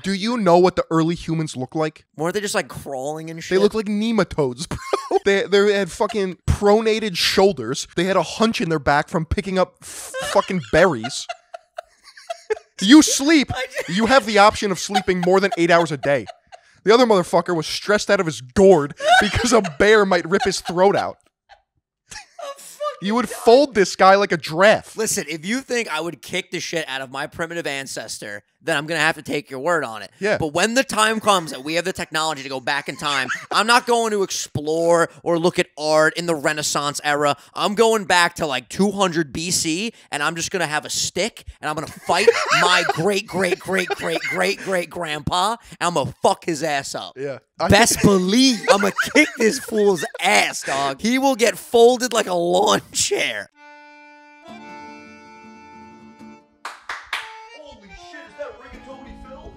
Do you know what the early humans look like? Weren't they just like crawling and shit? They look like nematodes, bro. They had fucking pronated shoulders. They had a hunch in their back from picking up fucking berries. You sleep. You have the option of sleeping more than 8 hours a day. The other motherfucker was stressed out of his gourd because a bear might rip his throat out. You would fold this guy like a giraffe. Listen, if you think I would kick the shit out of my primitive ancestor, then I'm going to have to take your word on it. Yeah. But when the time comes that we have the technology to go back in time, I'm not going to explore or look at art in the Renaissance era. I'm going back to like 200 BC, and I'm just going to have a stick, and I'm going to fight my great-great-great-great-great-great-grandpa, and I'm going to fuck his ass up. Yeah. Best believe I'm going to kick this fool's ass, dog. He will get folded like a lawn chair. Holy shit, is that Rigatoni Phil?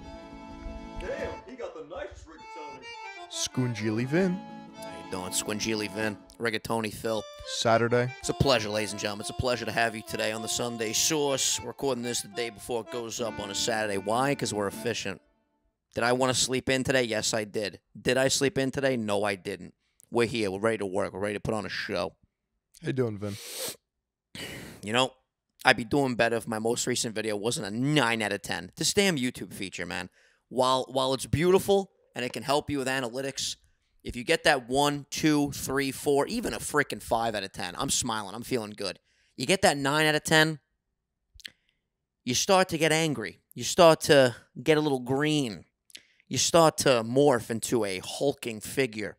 Damn, he got the nicest rigatoni. Scoongili Vin. How you doing, Squingili Vin, Rigatoni Phil? Saturday. It's a pleasure, ladies and gentlemen. It's a pleasure to have you today on the Sunday Sauce. We're recording this the day before it goes up on a Saturday. Why? Because we're efficient. Did I want to sleep in today? Yes, I did. Did I sleep in today? No, I didn't. We're here. We're ready to work. We're ready to put on a show. How you doing, Vin? You know, I'd be doing better if my most recent video wasn't a 9 out of 10. This damn YouTube feature, man. While it's beautiful and it can help you with analytics, if you get that 1, 2, 3, 4, even a freaking 5 out of 10, I'm smiling. I'm feeling good. You get that 9 out of 10, you start to get angry. You start to get a little green. You start to morph into a hulking figure.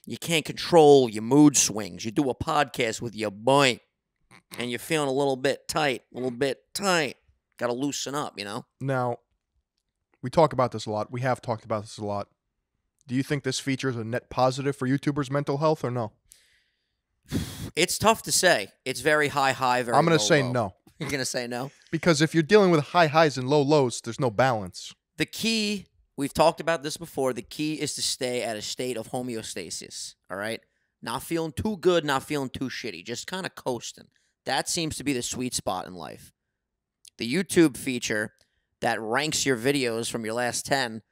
You can't control your mood swings. You do a podcast with your boy, and you're feeling a little bit tight, Got to loosen up, you know? Now, we talk about this a lot. We have talked about this a lot. Do you think this feature is a net positive for YouTubers' mental health or no? It's tough to say. It's very high, very I'm going low, to say low. no. You're going to say no? Because if you're dealing with high highs and low lows, there's no balance. The key, we've talked about this before, the key is to stay at a state of homeostasis, all right? Not feeling too good, not feeling too shitty, just kind of coasting. That seems to be the sweet spot in life. The YouTube feature that ranks your videos from your last 10,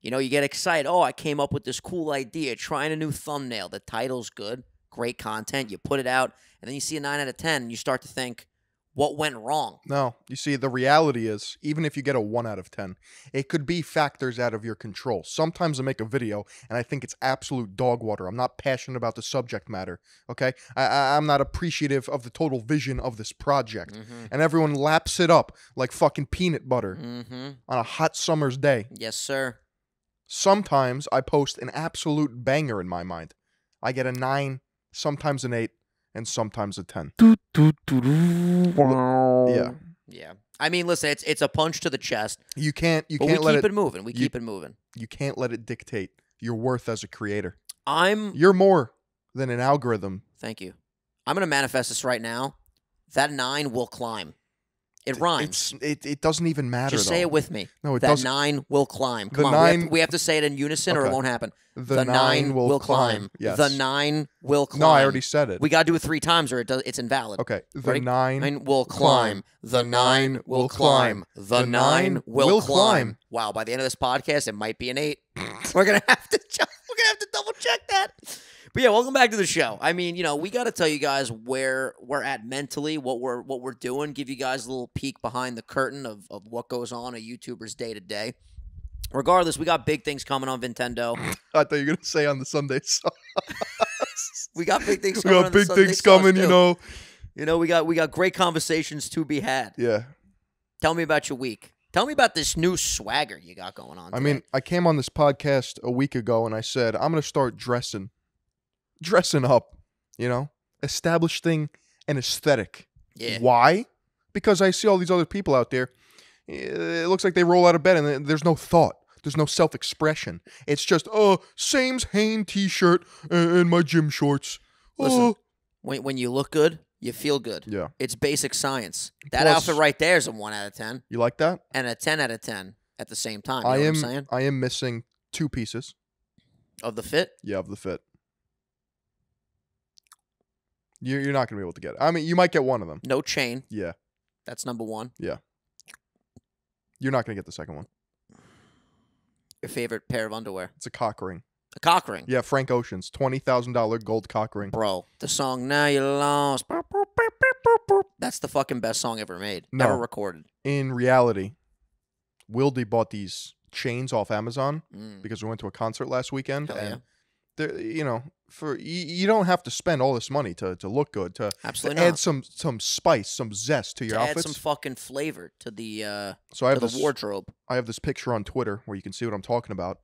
you know, you get excited. Oh, I came up with this cool idea, trying a new thumbnail. The title's good, great content. You put it out, and then you see a 9 out of 10, and you start to think, what went wrong? No. You see, the reality is, even if you get a 1 out of 10, it could be factors out of your control. Sometimes I make a video, and I think it's absolute dog water. I'm not passionate about the subject matter, okay? I'm not appreciative of the total vision of this project. And everyone laps it up like fucking peanut butter on a hot summer's day. Yes, sir. Sometimes I post an absolute banger in my mind. I get a 9, sometimes an 8, and sometimes a 10. Yeah. Yeah. I mean, listen, it's a punch to the chest. You can't But we let keep it moving. We you- keep it moving. You can't let it dictate your worth as a creator. I'm You're more than an algorithm. Thank you. I'm going to manifest this right now. That 9 will climb. It rhymes. It doesn't even matter. Just say it with me. No, it that doesn't. 9 will climb. The Come on. 9 We have to say it in unison or it Okay. won't happen. The 9 will climb. Yes. The 9 will climb. No, I already said it. We got to do it 3 times or it's invalid. Okay. The Ready? 9 will climb. The 9 will climb. The 9 will climb. Wow, by the end of this podcast, it might be an 8. We're gonna have to double check that. But yeah, welcome back to the show. I mean, you know, we got to tell you guys where we're at mentally, what we're doing, give you guys a little peek behind the curtain of what goes on a YouTuber's day to day. Regardless, we got big things coming on Nintendo. I thought you were gonna say on the Sunday sauce. We got big things We coming. got on the big Sunday things Sauce, coming, too. you know. You know, we got great conversations to be had. Yeah. Tell me about your week. Tell me about this new swagger you got going on. I today. mean, I came on this podcast a week ago and I said, I'm going to start dressing up, you know, establishing an aesthetic. Yeah. Why? Because I see all these other people out there. It looks like they roll out of bed and there's no thought. There's no self-expression. It's just, Sames Hain t-shirt and my gym shorts. Listen, when you look good, you feel good. Yeah. It's basic science. That Plus- outfit right there is a 1 out of 10 You like that? and a 10 out of 10 at the same time. You know what I'm saying? I am missing 2 pieces. Of the fit? Yeah, of the fit. You're not going to be able to get it. I mean, you might get one of them. No chain. Yeah. That's number 1. You're not going to get the second one. your favorite pair of underwear? It's a cock ring. A cock ring. Yeah, Frank Ocean's $20,000 gold cock ring. Bro, the song "Now You Lost." That's the fucking best song ever made, No. ever recorded. In reality, Wildy bought these chains off Amazon because we went to a concert last weekend, Hell and they're, for you don't have to spend all this money to look good, to Absolutely add not. some spice, some zest to your To add outfits. some fucking flavor to the So I have to this the wardrobe. I have this picture on Twitter where you can see what I'm talking about.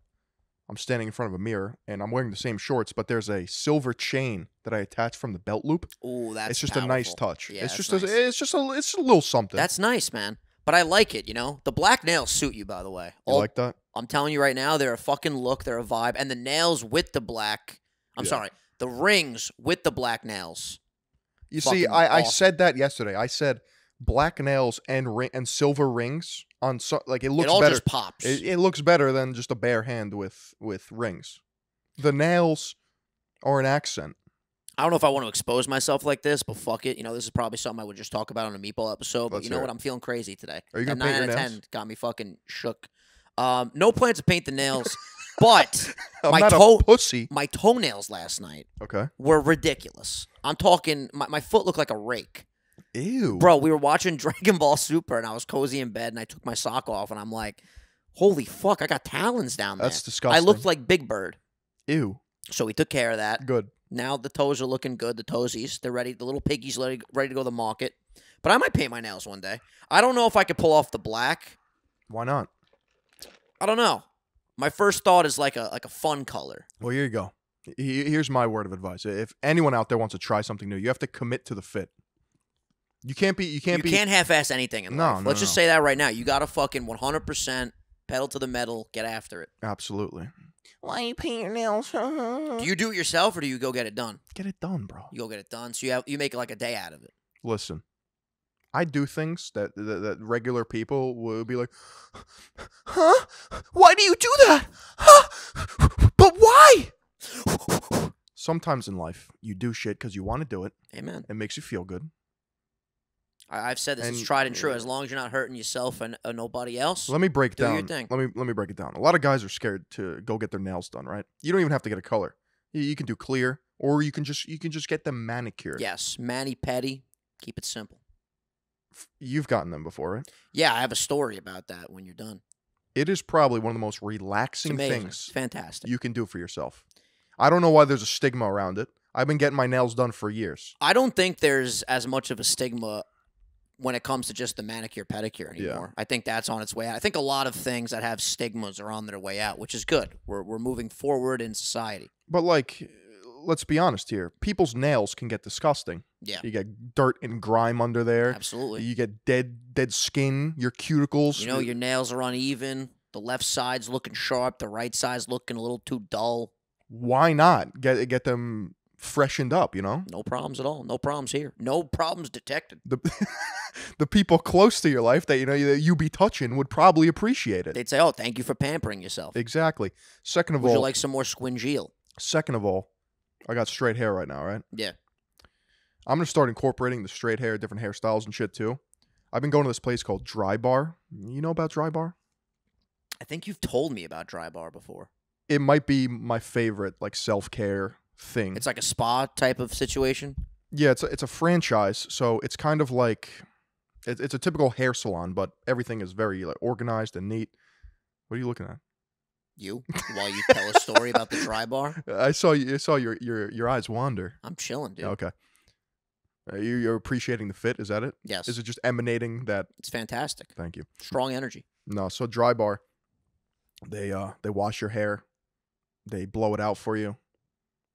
I'm standing in front of a mirror and I'm wearing the same shorts, but there's a silver chain that I attach from the belt loop. Ooh, that's It's just a nice powerful. touch. Yeah, it's that's just nice. it's just a little something. That's nice, man. But I like it, The black nails suit you, by the way. you like that? I'm telling you right now, they're a fucking look, they're a vibe, and the nails with the black. I'm Yeah. sorry, the rings with the black nails. You see, Fucking I awesome. said that yesterday. I said black nails and silver rings on it looks It all better. just pops. It looks better than just a bare hand with rings. The nails are an accent. I don't know if I want to expose myself like this, but fuck it. This is probably something I would just talk about on a meatball episode. But Let's you know hear what? it. I'm feeling crazy today. Are you gonna That paint 9 your out of nails? 10 got me fucking shook. No plans to paint the nails, but I'm my not toe- a pussy. my toenails last night Okay. were ridiculous. I'm talking, my foot looked like a rake. Ew. Bro, we were watching Dragon Ball Super, and I was cozy in bed, and I took my sock off, and I'm like, holy fuck, I got talons down there. That's disgusting. I looked like Big Bird. Ew. So we took care of that. Good. Now the toes are looking good, the toesies. They're ready. The little piggies ready to go to the market. But I might paint my nails one day. I don't know if I could pull off the black. Why not? I don't know. My first thought is like a fun color. Well, here you go. Here's my word of advice. If anyone out there wants to try something new, you have to commit to the fit. You can't half-ass anything in No, life. no, Let's just no. say that right now. You got to fucking 100% pedal to the metal, get after it. Absolutely. Why you paint your nails? Do you do it yourself or do you go get it done? Get it done, bro. You go get it done. So you make like a day out of it. Listen, I do things that regular people would be like, huh? Why do you do that? Huh? But why? Sometimes in life, you do shit because you want to do it. Amen. It makes you feel good. I've said this is And- tried and true. As long as you're not hurting yourself and nobody else. Let me break Do down. your thing. Let me break it down. A lot of guys are scared to go get their nails done. Right? You don't even have to get a color. You can do clear, or you can just get them manicured. Yes, mani-pedi. Keep it simple. You've gotten them before, right? Yeah, I have a story about that when you're done. It is probably one of the most It's relaxing amazing. things It's fantastic. you can do for yourself. I don't know why there's a stigma around it. I've been getting my nails done for years. I don't think there's as much of a stigma when it comes to just the manicure pedicure Yeah. anymore. I think that's on its way out. I think a lot of things that have stigmas are on their way out, which is good. We're moving forward in society. But let's be honest here. People's nails can get disgusting. Yeah, You get dirt and grime under there. absolutely. You get dead skin, your cuticles. Your nails are uneven. The left side's looking sharp. The right side's looking a little too dull. Why not get them freshened up, No problems at all. No problems here. No problems detected. The the people close to your life that that you be touching would probably appreciate it. They'd say, "Oh, thank you for pampering yourself. Exactly. Second of Would you all, like some more squingeal?" I got straight hair right now, right? Yeah. I'm gonna start incorporating the straight hair, different hairstyles and shit too. I've been going to this place called Dry Bar. You know about Dry Bar? I think you've told me about Dry Bar before. It might be my favorite self-care thing. It's like a spa type of situation. Yeah, it's a franchise, so it's kind of like it's a typical hair salon, but everything is very organized and neat. What are you looking at? You, while you tell a story about the Dry Bar, I saw your eyes wander. I'm chilling, dude. Okay. You're appreciating the fit. Is that it? Yes, Is it just emanating that? it's fantastic. Thank you. Strong energy. No, so Dry Bar, they wash your hair, they blow it out for you.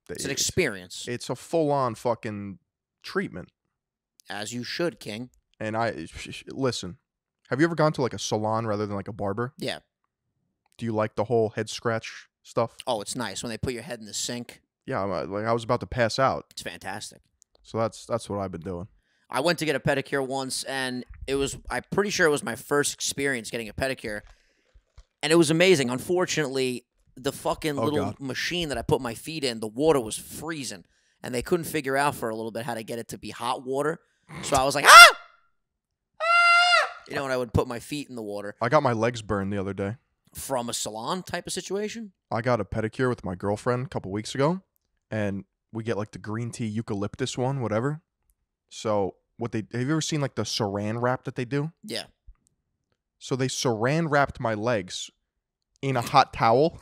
It's an experience, It's a full on fucking treatment. as you should, King. And listen. Have you ever gone to a salon rather than a barber? Yeah. Do you like the whole head scratch stuff? Oh, it's nice when they put your head in the sink. Yeah, I was about to pass out. It's fantastic. So that's what I've been doing. I went to get a pedicure once, and I'm pretty sure it was my first experience getting a pedicure, and it was amazing. Unfortunately, the fucking little God. machine that I put my feet in, the water was freezing, and they couldn't figure out for a little bit how to get it to be hot water. So I was like, ah! Ah! And I would put my feet in the water. I got my legs burned the other day. from a salon type of situation? I got a pedicure with my girlfriend a couple weeks ago, and we get like the green tea eucalyptus one, whatever. So have you ever seen like the saran wrap that they do? Yeah. So they saran wrapped my legs in a hot towel.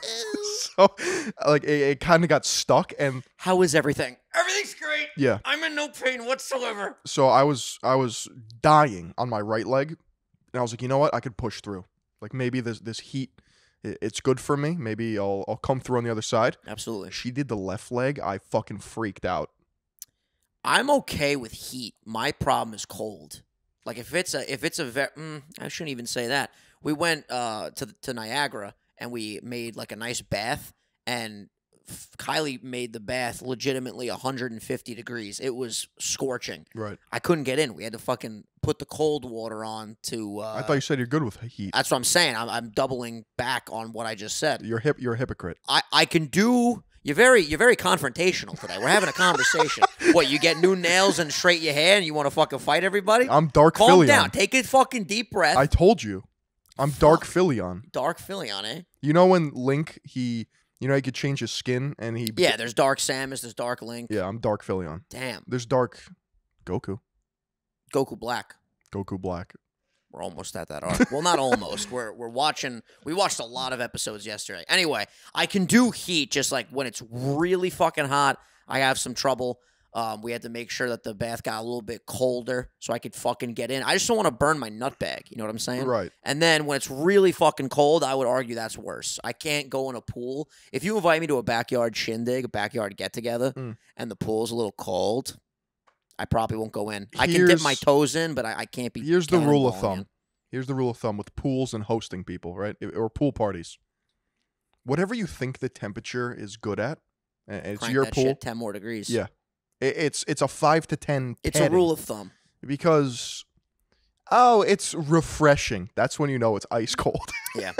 So like it kind of got stuck, and How is everything? Everything's great. yeah. I'm in no pain whatsoever. So I was dying on my right leg, and I was like, you know what? I could push through. Like maybe this heat, it's good for me. Maybe I'll come through on the other side. Absolutely. She did the left leg. I fucking freaked out. I'm okay with heat. My problem is cold. Like if it's a I shouldn't even say that. We went to Niagara and we made like a nice bath, and Kylie made the bath legitimately 150 degrees. It was scorching. Right. I couldn't get in. We had to fucking put the cold water on to. I thought you said you're good with heat. That's what I'm saying. I'm doubling back on what I just said. You're a hypocrite. I can do. You're very confrontational today. We're having a conversation. What, you get new nails and straight your hair and you want to fucking fight everybody? I'm dark Calm Philly down. on. Take a fucking deep breath. I told you. I'm dark Philly on. Dark Philly on, eh? You know when Link, he could change his skin and he... Yeah, there's Dark Samus, there's Dark Link. Yeah, I'm dark Philly on. Damn. There's dark Goku. Goku Black. Goku Black. We're almost at that arc. Well, not almost. We watched a lot of episodes yesterday. Anyway, I can do heat just like when it's really fucking hot. I have some trouble. We had to make sure that the bath got a little bit colder so I could fucking get in. I just don't want to burn my nut bag. You know what I'm saying? Right. And then when it's really fucking cold, I would argue that's worse. I can't go in a pool. If you invite me to a backyard shindig, a backyard get-together, and the pool's a little cold, I probably won't go in. I can dip my toes in, but I can't be. Here's the rule of cannonballing thumb. in. Here's the rule of thumb with pools and hosting people, right? Or pool parties. Whatever you think the temperature is good at, and it's Crank your that pool. shit 10 more degrees. Yeah. It's a 5 to 10 It's padding a rule of thumb. because it's refreshing. That's when you know it's ice cold. Yeah.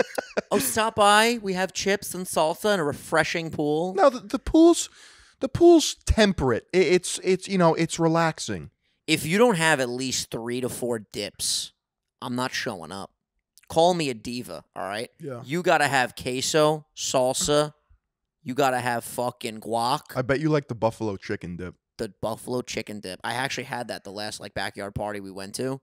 Oh, stop by. We have chips and salsa and a refreshing pool. No, the pool's temperate. It's relaxing. If you don't have at least 3 to 4 dips, I'm not showing up. Call me a diva, all right? Yeah. You got to have queso, salsa. You got to have fucking guac, I bet you like the buffalo chicken dip. the buffalo chicken dip. I actually had that the last backyard party we went to.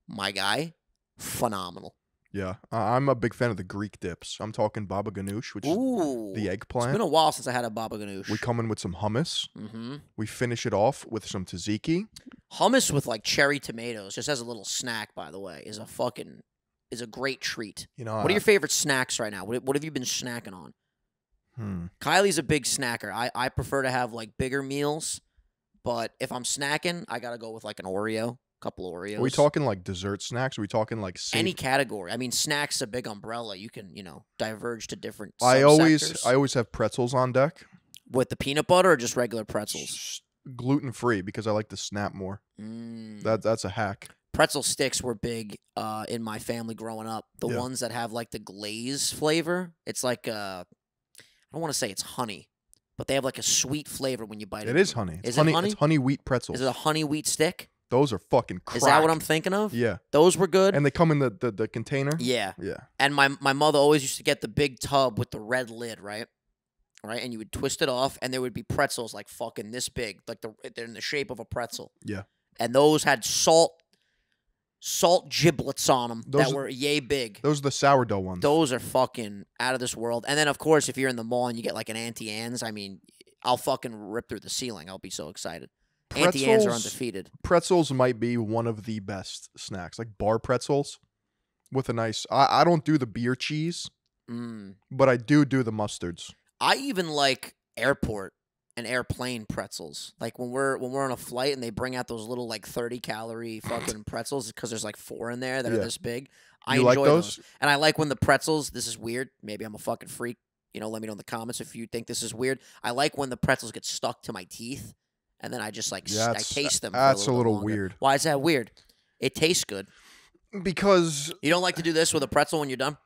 My guy, phenomenal. Yeah. I'm a big fan of the Greek dips. I'm talking baba ganoush, which Ooh. is the It's eggplant. been a while since I had a baba ganoush. We come in with some hummus. Mm-hmm. We finish it off with some tzatziki. Hummus with cherry tomatoes, just as a little snack, by the way, is a great treat. You know, What are your favorite snacks right now? What have you been snacking on? Kylie's a big snacker. I prefer to have bigger meals, but if I'm snacking, I gotta go with an Oreo, couple Oreos. Are we talking dessert snacks? Are we talking any category? I mean, snacks a big umbrella. You can diverge to different. I subsectors. always have pretzels on deck. With the peanut butter or just regular pretzels. Gluten free because I like to snap more. That's a hack. Pretzel sticks were big in my family growing up. The Yeah. ones that have the glaze flavor. It's I don't want to say it's honey, but they have a sweet flavor when you bite it. It is honey. Is honey, it honey? It's honey wheat pretzels. Is it a honey wheat stick? Those are fucking crack. Is that what I'm thinking of? Yeah. Those were good. And they come in the container. Yeah. Yeah. And my mother always used to get the big tub with the red lid, right? Right, and you would twist it off, and there would be pretzels fucking this big, they're in the shape of a pretzel. Yeah. And those had salt giblets on them Those that are- were yay big. Those are the sourdough ones. Those are fucking out of this world. And then, of course, if you're in the mall and you get an Auntie Anne's, I mean, I'll fucking rip through the ceiling. I'll be so excited. Auntie Anne's are Pretzels- undefeated. Pretzels might be one of the best snacks, like bar pretzels with a nice. I don't do the beer cheese, but I do the mustards. I even like airport and airplane pretzels. When we're on a flight and they bring out those little 30-calorie fucking pretzels because there's 4 in there that are Yeah. this big. I You enjoy like those? And I like when the pretzels. This is weird. Maybe I'm a fucking freak. Let me know in the comments if you think this is weird. I like when the pretzels get stuck to my teeth, and then I just I taste them. That's for a little longer. weird. Why is that weird? It tastes good. Because You don't like to do this with a pretzel when you're done?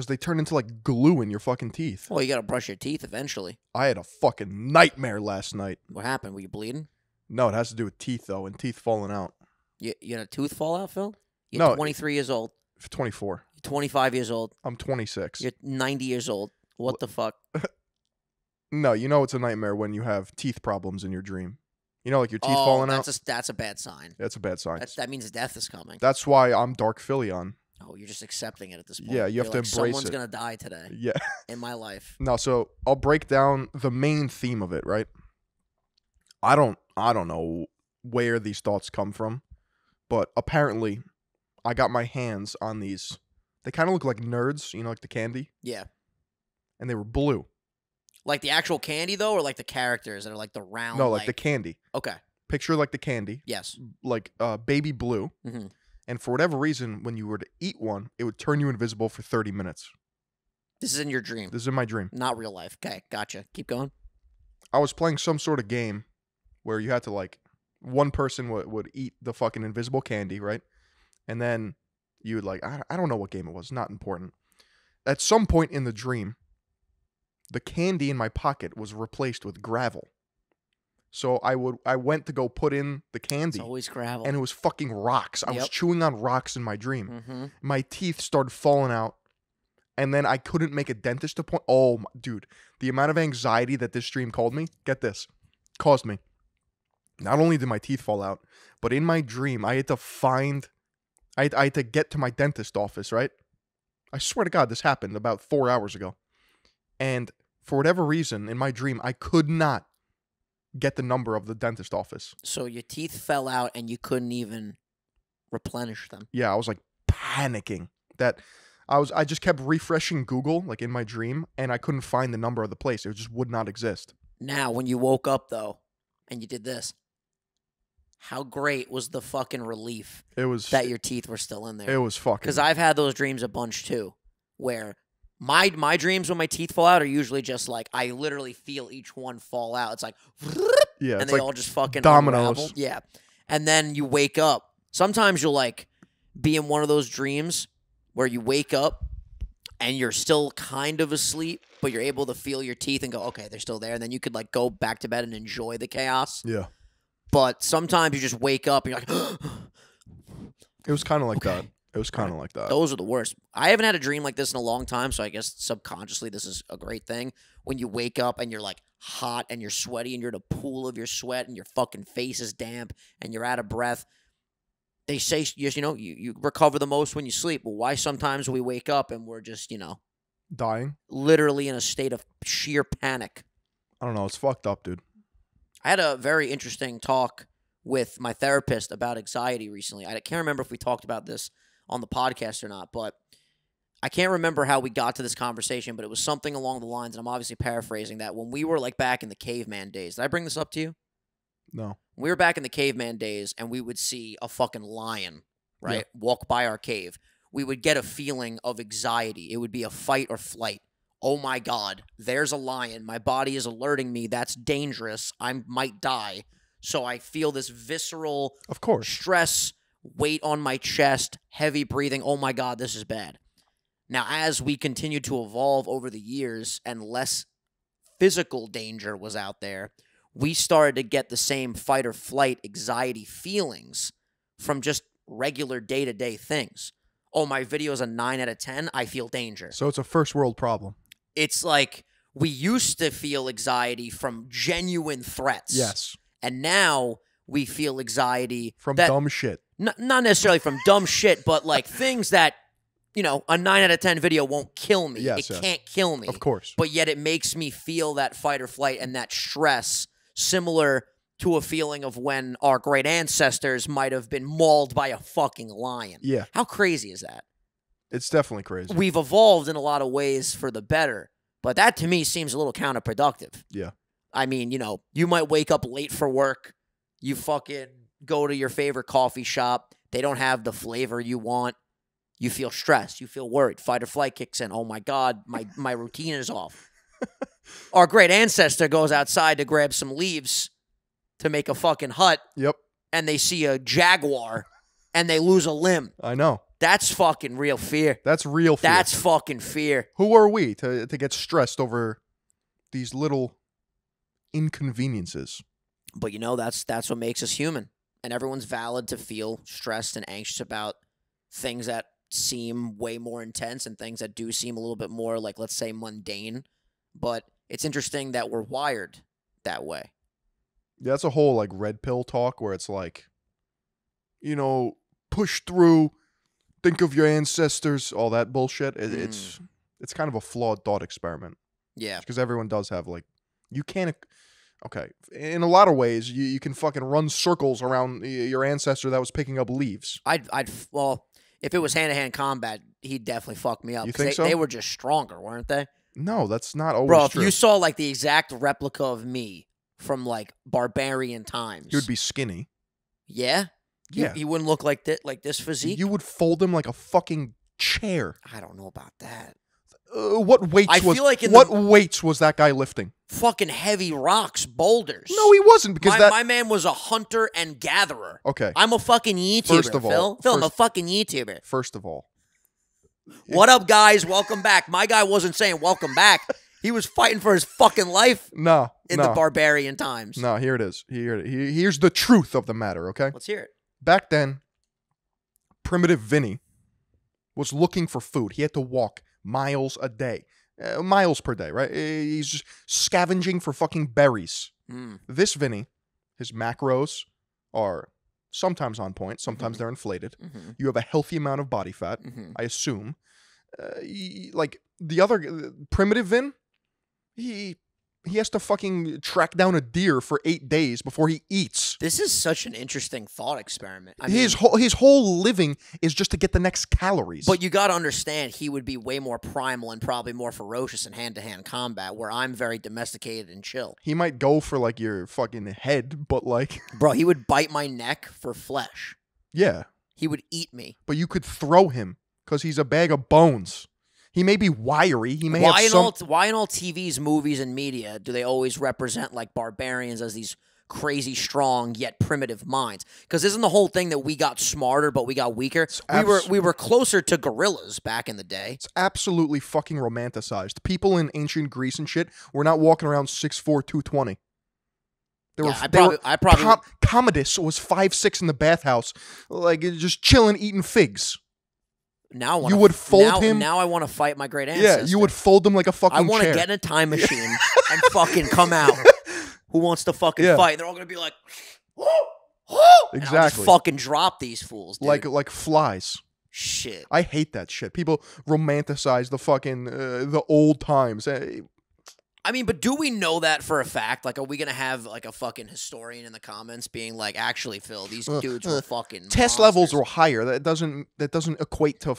they turn into glue in your fucking teeth. Well, you got to brush your teeth eventually. I had a fucking nightmare last night. What happened? Were you bleeding? No, it has to do with teeth though, and teeth falling out. You had a tooth fall out, Phil? No. You're 23 years old. 24. 25 years old. I'm 26. You're 90 years old. What the fuck? No, you know it's a nightmare when you have teeth problems in your dream. You know, like your teeth Oh, falling out. that's a bad sign. That's a bad sign. That means death is coming. That's why I'm Dark Phillion. Oh, you're just accepting it at this point. Yeah, you have You're to like, embrace someone's it. gonna die today Yeah. in my life. No, so I'll break down the main theme of it, right? I don't know where these thoughts come from, but apparently I got my hands on these. They kind of look like nerds, you know, like the candy, Yeah. and they were blue. Like the actual candy though, or like the characters that are like the round. No, like the candy. Okay. Picture like the candy, Yes. like baby blue. hmm And for whatever reason, when you were to eat one, it would turn you invisible for 30 minutes. This is in your dream, This is in my dream. not real life. Okay, gotcha. Keep going. I was playing some sort of game where you had to like one person would eat the fucking invisible candy, right? And then you would like I don't know what game it was, not important. At some point in the dream, the candy in my pocket was replaced with gravel. So I went to go put in the It's candy always gravel. and it was fucking rocks. I was Yep. chewing on rocks in my dream. Mm-hmm. My teeth started falling out. And then I couldn't make a dentist appointment. Oh, dude, the amount of anxiety that this dream caused me. Not only did my teeth fall out, but in my dream, I had to get to my dentist office, right? I swear to God, this happened about 4 hours ago. And for whatever reason, in my dream, I could not get the number of the dentist office. So your teeth fell out and you couldn't even replenish them. Yeah, I was like panicking that I just kept refreshing Google like in my dream and I couldn't find the number of the place. It just would not exist. Now, when you woke up though, and you did this, how great was the fucking relief It was that your teeth were still in there? it was fucking Because I've had those dreams a bunch too, where my dreams when my teeth fall out are usually just like I literally feel each one fall out. It's like, yeah, and it's they like all just fucking dominoes. unravel. Yeah, and then you wake up. Sometimes you'll like be in one of those dreams where you wake up and you're still kind of asleep, but you're able to feel your teeth and go, okay, they're still there, and then you could like go back to bed and enjoy the chaos. Yeah. But sometimes you just wake up and you're like, It was kind of like Okay. that. It was kind of like that. those are the worst. I haven't had a dream like this in a long time, so I guess subconsciously this is a great thing. When you wake up and you're like hot and you're sweaty and you're in a pool of your sweat and your fucking face is damp and you're out of breath. They say, you recover the most when you sleep. Well, why sometimes we wake up and we're just, Dying? literally in a state of sheer panic? I don't know. It's fucked up, dude. I had a very interesting talk with my therapist about anxiety recently. I can't remember if we talked about this on the podcast or not, but I can't remember how we got to this conversation, but it was something along the lines, and I'm obviously paraphrasing that, when we were like back in the caveman days. Did I bring this up to you? No. We were back in the caveman days, and we would see a fucking lion, right, walk by our cave. We would get a feeling of anxiety. It would be a fight or flight. Oh my God, there's a lion. My body is alerting me that's dangerous. I might die. So I feel this visceral Of course. stress, weight on my chest, heavy breathing. Oh my God, this is bad. Now, as we continued to evolve over the years and less physical danger was out there, we started to get the same fight or flight anxiety feelings from just regular day-to-day things. Oh, my video is a 9 out of 10. I feel danger. So it's a first world problem. It's like we used to feel anxiety from genuine threats. Yes. And now we feel anxiety From that, dumb shit. not necessarily from dumb shit, but like things that, a 9 out of 10 video won't kill me. Yes, It yes. can't kill me. Of course. But yet it makes me feel that fight or flight and that stress similar to a feeling of when our great ancestors might have been mauled by a fucking lion. Yeah. How crazy is that? It's definitely crazy. We've evolved in a lot of ways for the better, but that to me seems a little counterproductive. Yeah. I mean, you might wake up late for work. You fucking go to your favorite coffee shop. They don't have the flavor you want. You feel stressed. You feel worried. Fight or flight kicks in. Oh my God, my routine is off. Our great ancestor goes outside to grab some leaves to make a fucking hut, Yep. and they see a jaguar, and they lose a limb. I know. That's fucking real fear. That's real fear. That's fucking fear. Who are we to get stressed over these little inconveniences? But that's what makes us human. And everyone's valid to feel stressed and anxious about things that seem way more intense and things that do seem a little bit more like, let's say, mundane. But it's interesting that we're wired that way. Yeah, that's a whole like red pill talk where it's like, push through, think of your ancestors, all that bullshit. It's kind of a flawed thought experiment. Yeah. Because everyone does have like, you can't. Okay, in a lot of ways, you can fucking run circles around your ancestor that was picking up leaves. Well, if it was hand-to-hand combat, he'd definitely fuck me up. You think so? They were just stronger, weren't they? No, that's not always Bro, true. if you saw like the exact replica of me from like barbarian times, He would be skinny. Yeah? Yeah. He wouldn't look like this physique? You would fold him like a fucking chair. I don't know about that. What weights weights was that guy lifting? Fucking heavy rocks, boulders. No, he wasn't because my man was a hunter and gatherer. Okay. I'm a fucking YouTuber, First of all, Phil. I'm a fucking YouTuber. First of all. What up, guys? Welcome back. My guy wasn't saying welcome back. He was fighting for his fucking life in the barbarian times. No, here it is. Here's the truth of the matter, okay? Let's hear it. Back then, Primitive Vinny was looking for food. He had to walk miles a day. Miles per day, right? He's just scavenging for fucking berries. This Vinny, his macros are sometimes on point. Sometimes they're inflated. You have a healthy amount of body fat, I assume. Like the other Primitive Vin, he has to fucking track down a deer for 8 days before he eats. This is such an interesting thought experiment. His whole living is just to get the next calories. But you got to understand, he would be way more primal and probably more ferocious in hand-to-hand combat, where I'm very domesticated and chill. He might go for like your fucking head, but like... Bro, he would bite my neck for flesh. Yeah. He would eat me. But you could throw him because he's a bag of bones. He may be wiry. He may have some... Why in all TVs, movies, and media do they always represent like barbarians as these crazy strong yet primitive minds? Because isn't the whole thing that we got smarter but we got weaker? We were closer to gorillas back in the day. It's absolutely fucking romanticized. People in ancient Greece and shit were not walking around 6'4", 220. Commodus was 5'6" in the bathhouse, like just chilling, eating figs. Now you would fold him. Now I want to fight my great ancestor. Yeah, you would fold him like a fucking chair. I want to get in a time machine and fucking come out. Who wants to fucking fight? And they're all gonna be like, exactly. And I'll just fucking drop these fools, dude. Like flies. Shit. I hate that shit. People romanticize the fucking the old times. I mean, but do we know that for a fact? Like, are we gonna have like a fucking historian in the comments being like, "Actually, Phil, these dudes were fucking test levels were higher." That doesn't equate to.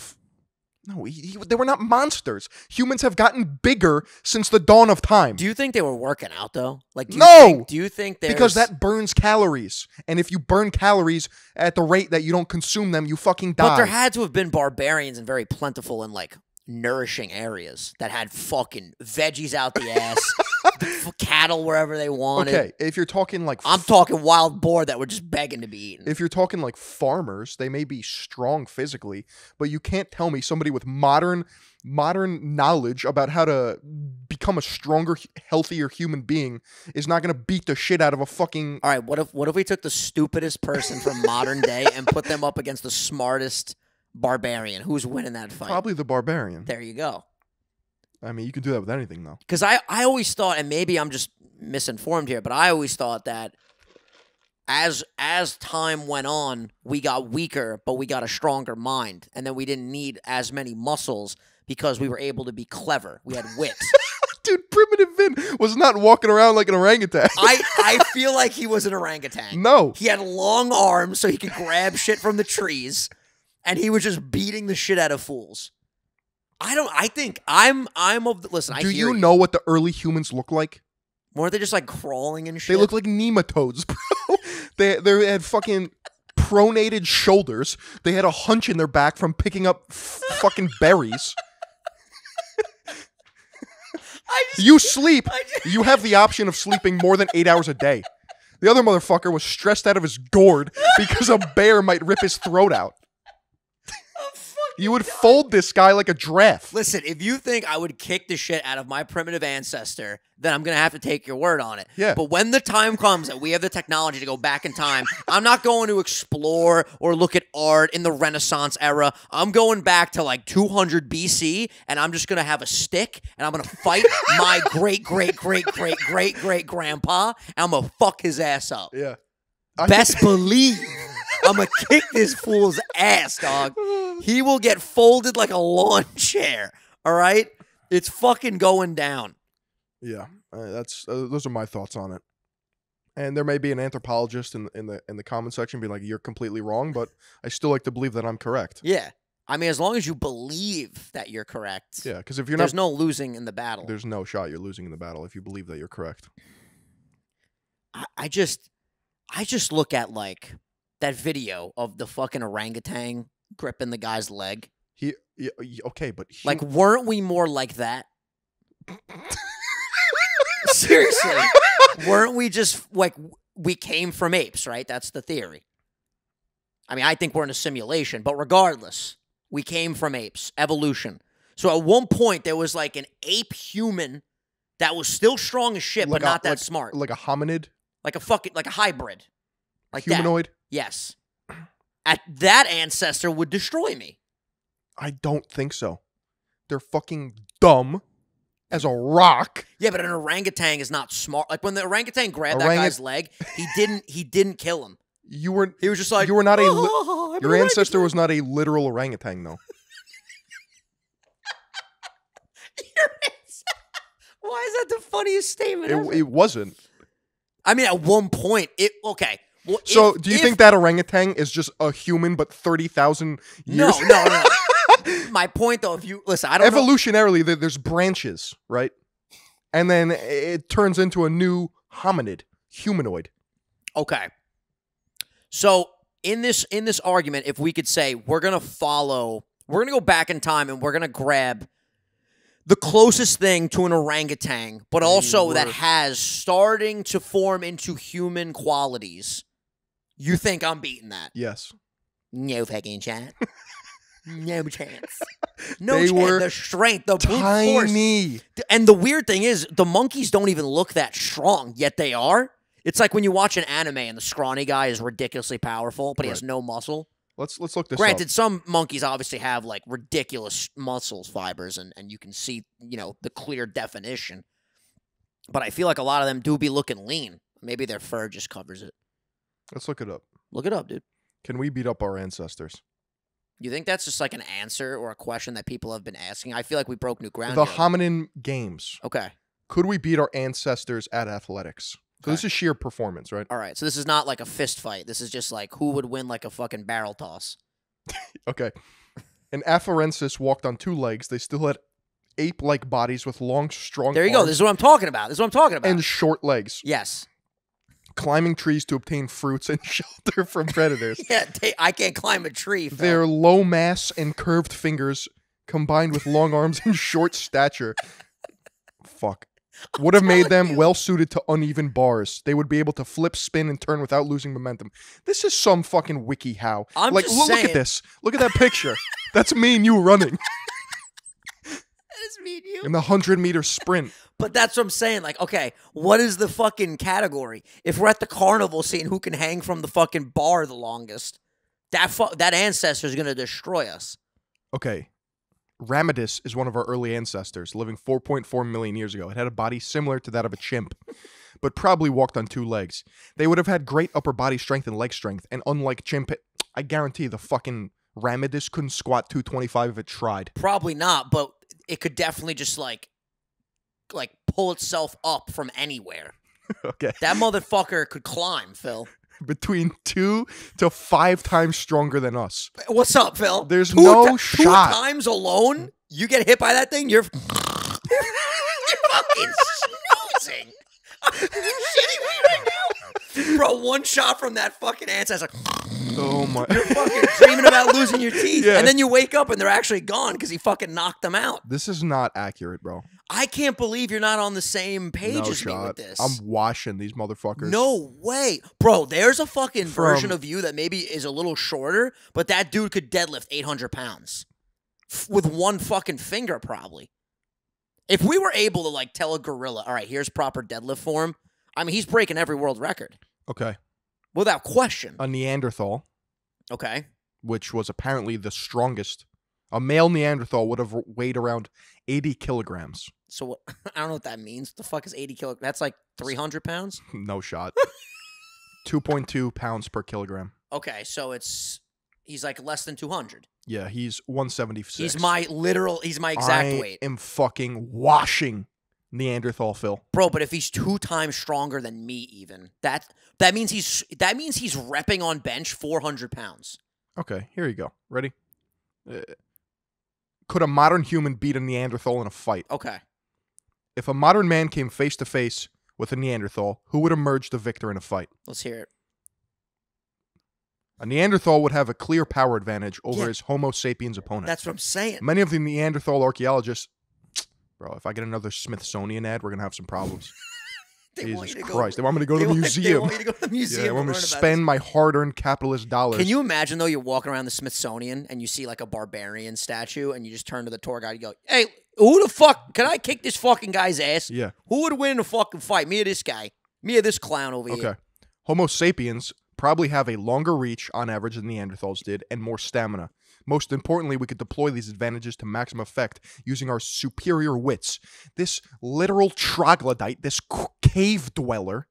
No, they were not monsters. Humans have gotten bigger since the dawn of time. Do you think they were working out though? Like, do you think because that burns calories, and if you burn calories at the rate that you don't consume them, you fucking die. But there had to have been barbarians and very plentiful and like nourishing areas that had fucking veggies out the ass, cattle wherever they wanted. Okay, if you're talking like... I'm talking wild boar that were just begging to be eaten. If you're talking like farmers, they may be strong physically, but you can't tell me somebody with modern knowledge about how to become a stronger, healthier human being is not going to beat the shit out of a fucking... All right, what if we took the stupidest person from modern day and put them up against the smartest barbarian? Who's winning that fight? Probably the barbarian. There you go. I mean, you can do that with anything, though. Because I always thought, and maybe I'm just misinformed here, but I always thought that as time went on, we got weaker, but we got a stronger mind. And then we didn't need as many muscles because we were able to be clever. We had wit. Dude, Primitive Vin was not walking around like an orangutan. I feel like he was an orangutan. No. He had long arms so he could grab shit from the trees. And he was just beating the shit out of fools. I think I'm of the... Listen, Do you know what the early humans look like? Weren't they just like crawling and shit? They look like nematodes, bro. They had fucking pronated shoulders. They had a hunch in their back from picking up fucking berries. You sleep. You have the option of sleeping more than 8 hours a day. The other motherfucker was stressed out of his gourd because a bear might rip his throat out. You would fold this guy like a giraffe. Listen, if you think I would kick the shit out of my primitive ancestor, then I'm going to have to take your word on it. Yeah. But when the time comes that we have the technology to go back in time, I'm not going to explore or look at art in the Renaissance era. I'm going back to like 200 BC, and I'm just going to have a stick, and I'm going to fight my great-great-great-great-great-great-grandpa, and I'm going to fuck his ass up. Yeah. Best believe I'm going to kick this fool's ass, dog. He will get folded like a lawn chair, all right? It's fucking going down. Yeah, that's those are my thoughts on it. And there may be an anthropologist in the comment section be like, "You're completely wrong," but I still like to believe that I'm correct. Yeah. I mean, as long as you believe that you're correct, Yeah, because if you're there's not, no losing in the battle. there's no shot you're losing in the battle if you believe that you're correct. I just look at, like, that video of the fucking orangutan gripping the guy's leg. Okay, but Like, weren't we more like that? Seriously. Weren't we just, like, we came from apes, right? That's the theory. I mean, I think we're in a simulation, but regardless, we came from apes, evolution. So at one point, there was, like, an ape human that was still strong as shit, but not that smart. like a hominid, Like a hybrid. Like humanoid. that. Yes. That ancestor would destroy me. I don't think so. They're fucking dumb as a rock. Yeah, but an orangutan is not smart. Like when the orangutan grabbed that guy's leg, he didn't kill him. He was just like, you were not a "Oh, I'm your an ancestor orangutan." was not a literal orangutan though. Why is that the funniest statement ever? It wasn't. I mean, at one point, okay. Well, So, do you think that orangutan is just a human but 30,000 years? No. My point, though, if you listen, I don't know. Evolutionarily, there's branches, right? And then it turns into a new hominid, humanoid. Okay. So in this argument, if we could say we're gonna go back in time and we're gonna grab the closest thing to an orangutan, but also that has starting to form into human qualities. You think I'm beating that? Yes. No fucking chance. No chance. No They chance. were The strength, the brute force. tiny. And the weird thing is, the monkeys don't even look that strong, yet they are. It's like when you watch an anime and the scrawny guy is ridiculously powerful, but he has no muscle. Let's look this Granted, up. some monkeys obviously have like ridiculous muscles fibers, and you can see, the clear definition. But I feel like a lot of them do be looking lean. Maybe their fur just covers it. Let's look it up. Look it up, dude. Can we beat up our ancestors? You think that's just like an answer or a question that people have been asking? I feel like we broke new ground. The here. hominin games. Okay. Could we beat our ancestors at athletics? So this is sheer performance, right? All right. So this is not like a fist fight. This is just like who would win like a fucking barrel toss. Okay. An Afarensis walked on two legs. They still had ape-like bodies with long, strong There you go. arms This is what I'm talking about. and short legs. Yes. Climbing trees to obtain fruits and shelter from predators. Yeah. I can't climb a tree. Phil. Their low mass and curved fingers combined with long arms and short stature. Fuck. Would have made them well suited to uneven bars. They would be able to flip, spin, and turn without losing momentum. This is some fucking wiki how. I'm like, just look saying. at this. Look at that picture. That's me and you running That is me and you. in the 100-meter sprint. But that's what I'm saying. Like, okay, what is the fucking category? If we're at the carnival seeing who can hang from the fucking bar the longest, that ancestor is going to destroy us. Okay. Ramidus is one of our early ancestors, living 4.4 million years ago. It had a body similar to that of a chimp, but probably walked on two legs. They would have had great upper body strength and leg strength, and unlike chimp, I guarantee the fucking Ramidus couldn't squat 225 if it tried. Probably not, but it could definitely just like pull itself up from anywhere. Okay. That motherfucker could climb, Phil. Between 2 to 5 times stronger than us. What's up, Phil? There's no shot. 2 times alone, you get hit by that thing, you're fucking snoozing. Are you shitting me right now? Bro, one shot from that fucking ancestor. Oh my. You're fucking dreaming about losing your teeth. Yeah. And then you wake up and they're actually gone because he fucking knocked them out. This is not accurate, bro. I can't believe you're not on the same page No as me with shot. this. I'm washing these motherfuckers. No way. Bro, there's a fucking version of you that maybe is a little shorter, but that dude could deadlift 800 pounds. with one fucking finger, probably. If we were able to, like, tell a gorilla, all right, here's proper deadlift form, I mean, he's breaking every world record. Okay. Without question. A Neanderthal, Okay. which was apparently the strongest. A male Neanderthal would have weighed around 80 kilograms. So what? I don't know what that means. What the fuck is 80 kilograms? That's like 300 pounds? No shot. 2.2 pounds per kilogram. Okay, so he's like less than 200. Yeah, he's 176. He's my exact I weight. am fucking washing Neanderthal Phil. Bro, but if he's 2 times stronger than me even, that means he's repping on bench 400 pounds. Okay, here you go. Ready? Could a modern human beat a Neanderthal in a fight? Okay. If a modern man came face to face with a Neanderthal, who would emerge the victor in a fight? Let's hear it. A Neanderthal would have a clear power advantage over Yeah. his Homo sapiens opponent. That's what I'm saying. Many of the Neanderthal archaeologists, bro, if I get another Smithsonian ad, we're going to have some problems. They want Jesus you to Christ. They go, want me to go to the They museum. want you to go to the museum. Yeah, they want and me to learn about spend my hard-earned capitalist dollars. Can you imagine, though, you're walking around the Smithsonian and you see, like, a barbarian statue and you just turn to the tour guide and you go, hey, who the fuck, can I kick this fucking guy's ass? Yeah. Who would win in a fucking fight? Me or this guy? Me or this clown over Okay. here? Homo sapiens probably have a longer reach on average than Neanderthals did and more stamina. Most importantly, we could deploy these advantages to maximum effect using our superior wits. This literal troglodyte, this cave dweller,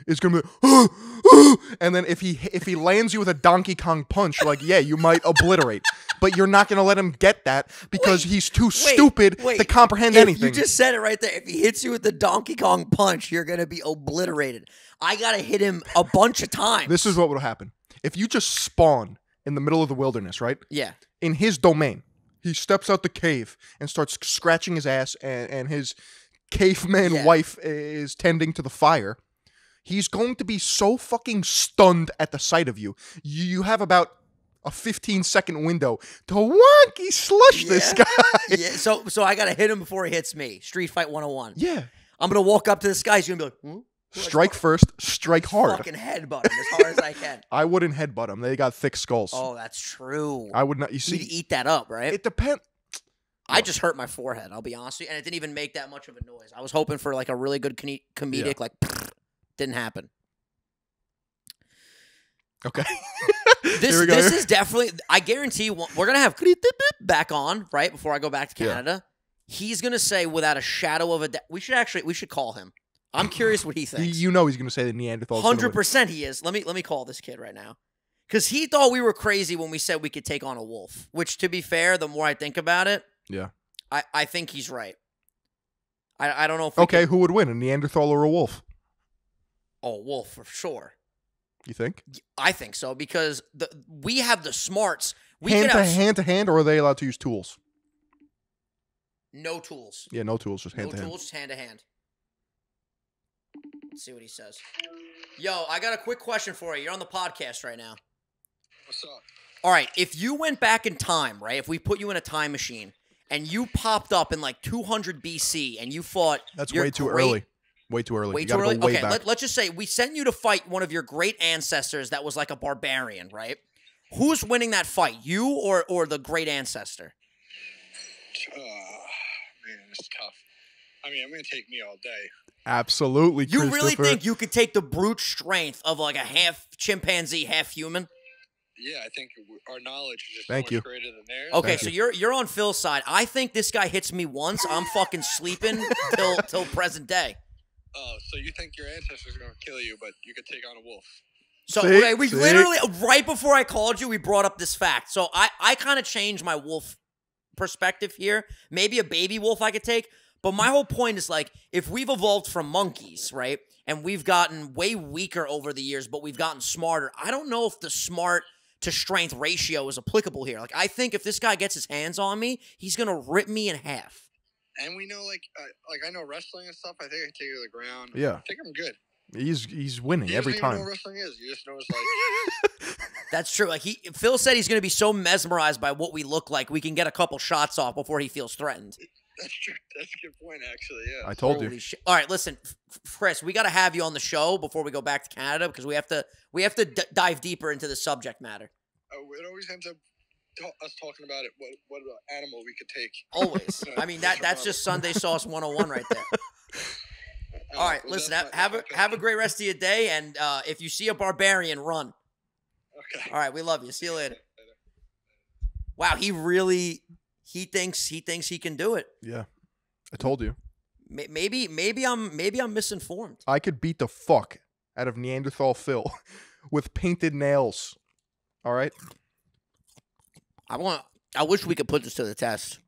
is gonna be, and then if he lands you with a Donkey Kong punch, like, yeah, you might obliterate, but you're not gonna let him get that because he's too stupid to comprehend anything. You just said it right there. If he hits you with the Donkey Kong punch, you're gonna be obliterated. I gotta hit him a bunch of times. This is what would happen if you just spawn in the middle of the wilderness, right? Yeah. In his domain, he steps out the cave and starts scratching his ass, and his caveman wife is tending to the fire. He's going to be so fucking stunned at the sight of you. You have about a 15-second window to wonky slush this guy. Yeah. So I gotta hit him before he hits me. Street Fight 101. Yeah. I'm gonna walk up to this guy. He's gonna be like, hmm? Strike first, strike hard. Fucking headbutt him as hard as I can. I wouldn't headbutt them. They got thick skulls. Oh, that's true. I would not. You You'd see, eat that up, right? it depends. I just hurt my forehead. I'll be honest with you, and it didn't even make that much of a noise. I was hoping for like a really good comedic, like, didn't happen. Okay. This is definitely. I guarantee we're gonna have back on right before I go back to Canada. He's gonna say without a shadow of a doubt. We should call him. I'm curious what he thinks. You know he's going to say the Neanderthal. 100% he is. Let me call this kid right now. Because he thought we were crazy when we said we could take on a wolf. Which, to be fair, the more I think about it, Yeah. I think he's right. I don't know if Okay, who would win, a Neanderthal or a wolf? Oh, wolf for sure. You think? I think so because we have the smarts. We Hand could to have hand to hand, or are they allowed to use tools? no tools. Yeah, no tools, just hand No to hand. tools, just hand to hand. Let's see what he says. Yo, I got a quick question for you. You're on the podcast right now. What's up? All right, if you went back in time, right? If we put you in a time machine and you popped up in like 200 BC and you fought That's your way too great- early. Way too early. Way You too gotta early? go way Okay, back. let's just say we sent you to fight one of your great ancestors that was like a barbarian, right? Who's winning that fight, you or the great ancestor? Man, it's tough. I mean, I'm going to take me all day. Absolutely, You really Christopher. think you could take the brute strength of like a half chimpanzee, half human? Yeah, I think our knowledge is just Thank so much you. greater than theirs. Okay, Thank so you. you're on Phil's side. I think this guy hits me once, I'm fucking sleeping till present day. Oh, so you think your ancestors are going to kill you, but you could take on a wolf? So See? okay, we See? literally right before I called you, we brought up this fact. So I kind of changed my wolf perspective here. Maybe a baby wolf I could take, but my whole point is like if we've evolved from monkeys, right, and we've gotten way weaker over the years, but we've gotten smarter. I don't know if the smart to strength ratio is applicable here. Like I think if this guy gets his hands on me, he's gonna rip me in half. And we know, like I know wrestling and stuff. I think I take you to the ground. Yeah. I think I'm good. He's winning You every just don't even know time. what wrestling is. You just know it's like, That's true. Like Phil said, he's gonna be so mesmerized by what we look like, we can get a couple shots off before he feels threatened. that's true. That's a good point, actually. Yeah. I told Holy you. shit. All right, listen, Chris, we got to have you on the show before we go back to Canada because we have to dive deeper into the subject matter. It always ends up us talking about it. What animal we could take? Always. I mean, that's just Sunday Sauce 101 right there. All right, well, listen. that's Have a great rest of your day, and if you see a barbarian, run. Okay. All right, we love you. See you later. Wow, he thinks he can do it. Yeah, I told you. Maybe I'm misinformed. I could beat the fuck out of Neanderthal Phil with painted nails. All right. I wish we could put this to the test.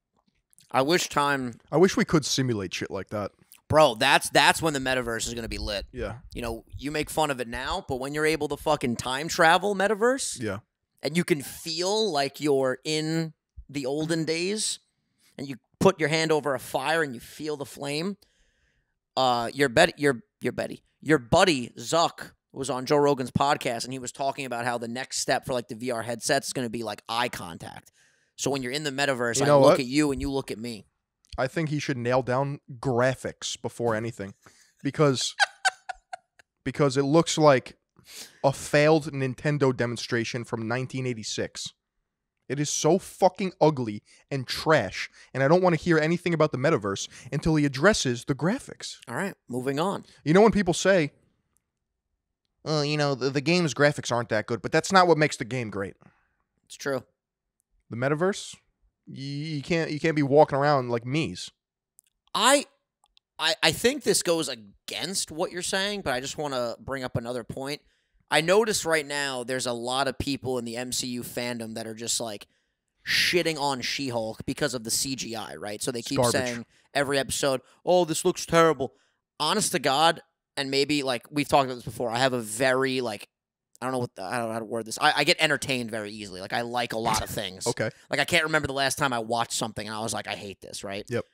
I wish we could simulate shit like that. Bro, that's when the metaverse is gonna be lit. Yeah. You know, you make fun of it now, but when you're able to fucking time travel metaverse, Yeah. and you can feel like you're in the olden days, and you put your hand over a fire and you feel the flame. Your buddy Zuck was on Joe Rogan's podcast, and he was talking about how the next step for like the VR headset is going to be like eye contact. So when you're in the metaverse, I look at you and you look at me. I think he should nail down graphics before anything, because it looks like a failed Nintendo demonstration from 1986. It is so fucking ugly and trash, and I don't want to hear anything about the metaverse until he addresses the graphics. All right, moving on. You know when people say, the game's graphics aren't that good, but that's not what makes the game great. It's true. The metaverse, you can't be walking around like me's. I think this goes against what you're saying, but I just want to bring up another point. I notice right now there's a lot of people in the MCU fandom that are just like shitting on She-Hulk because of the CGI, right? So they keep saying every episode, "Oh, this looks terrible." Honest to God, and maybe like we've talked about this before, I have a very like I don't know how to word this. I get entertained very easily. Like I like a lot of things. Okay. Like I can't remember the last time I watched something and I was like, I hate this, right? Yep.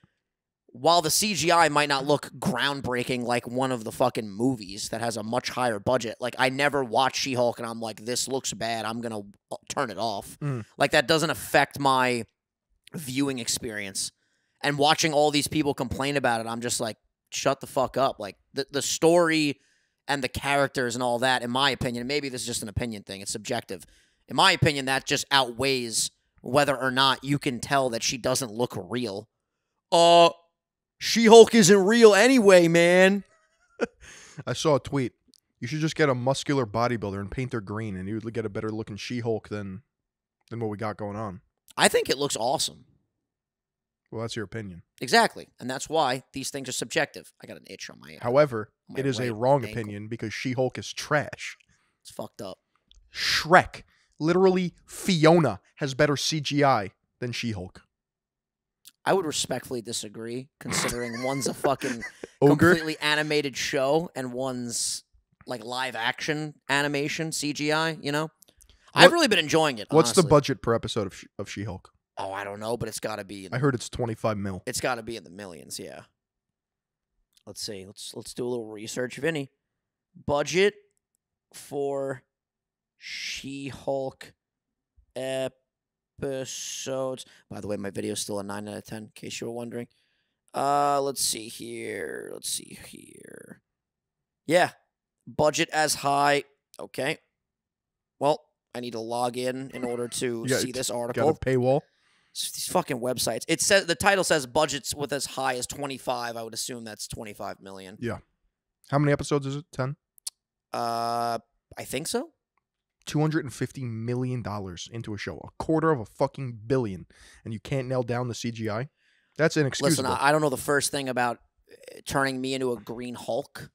While the CGI might not look groundbreaking like one of the fucking movies that has a much higher budget, like I never watch She-Hulk and I'm like, this looks bad, I'm going to turn it off. Like that doesn't affect my viewing experience. And watching all these people complain about it, I'm just like, shut the fuck up. Like the story and the characters and all that, in my opinion, maybe this is just an opinion thing, it's subjective. In my opinion, that just outweighs whether or not you can tell that she doesn't look real. She-Hulk isn't real anyway, man. I saw a tweet. You should just get a muscular bodybuilder and paint her green, and you would get a better looking She-Hulk than what we got going on. I think it looks awesome. Well, that's your opinion. Exactly. And that's why these things are subjective. I got an itch on my However, my it is a right wrong ankle. opinion because She-Hulk is trash. It's fucked up. Shrek, literally Fiona, has better CGI than She-Hulk. I would respectfully disagree, considering one's a fucking Ogre? completely animated show and one's like live action animation CGI. You know, I've really been enjoying it. What's the honestly. budget per episode of She-Hulk? Oh, I don't know, but it's got to be. I heard it's 25 mil. It's got to be in the millions. Yeah. Let's see. Let's do a little research, Vinny. Budget for She-Hulk episodes. By the way, my video is still a 9 out of 10, in case you were wondering. Let's see here. Yeah. Budget as high. Okay. Well, I need to log in order to see this article. Got a paywall? It's these fucking websites. It says the title says budgets with as high as 25. I would assume that's 25 million. Yeah. How many episodes is it? 10? I think so. $250 million into a show. $250 million. And you can't nail down the CGI? That's inexcusable. Listen, I don't know the first thing about turning me into a green Hulk.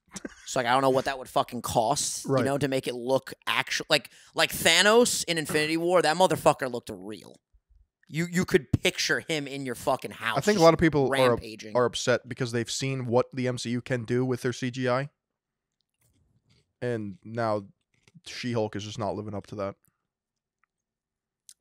So like I don't know what that would fucking cost, Right. you know, to make it look actual like Thanos in Infinity War. That motherfucker looked real. You could picture him in your fucking house. I think a lot of people rampaging. are upset because they've seen what the MCU can do with their CGI. And now She-Hulk is just not living up to that.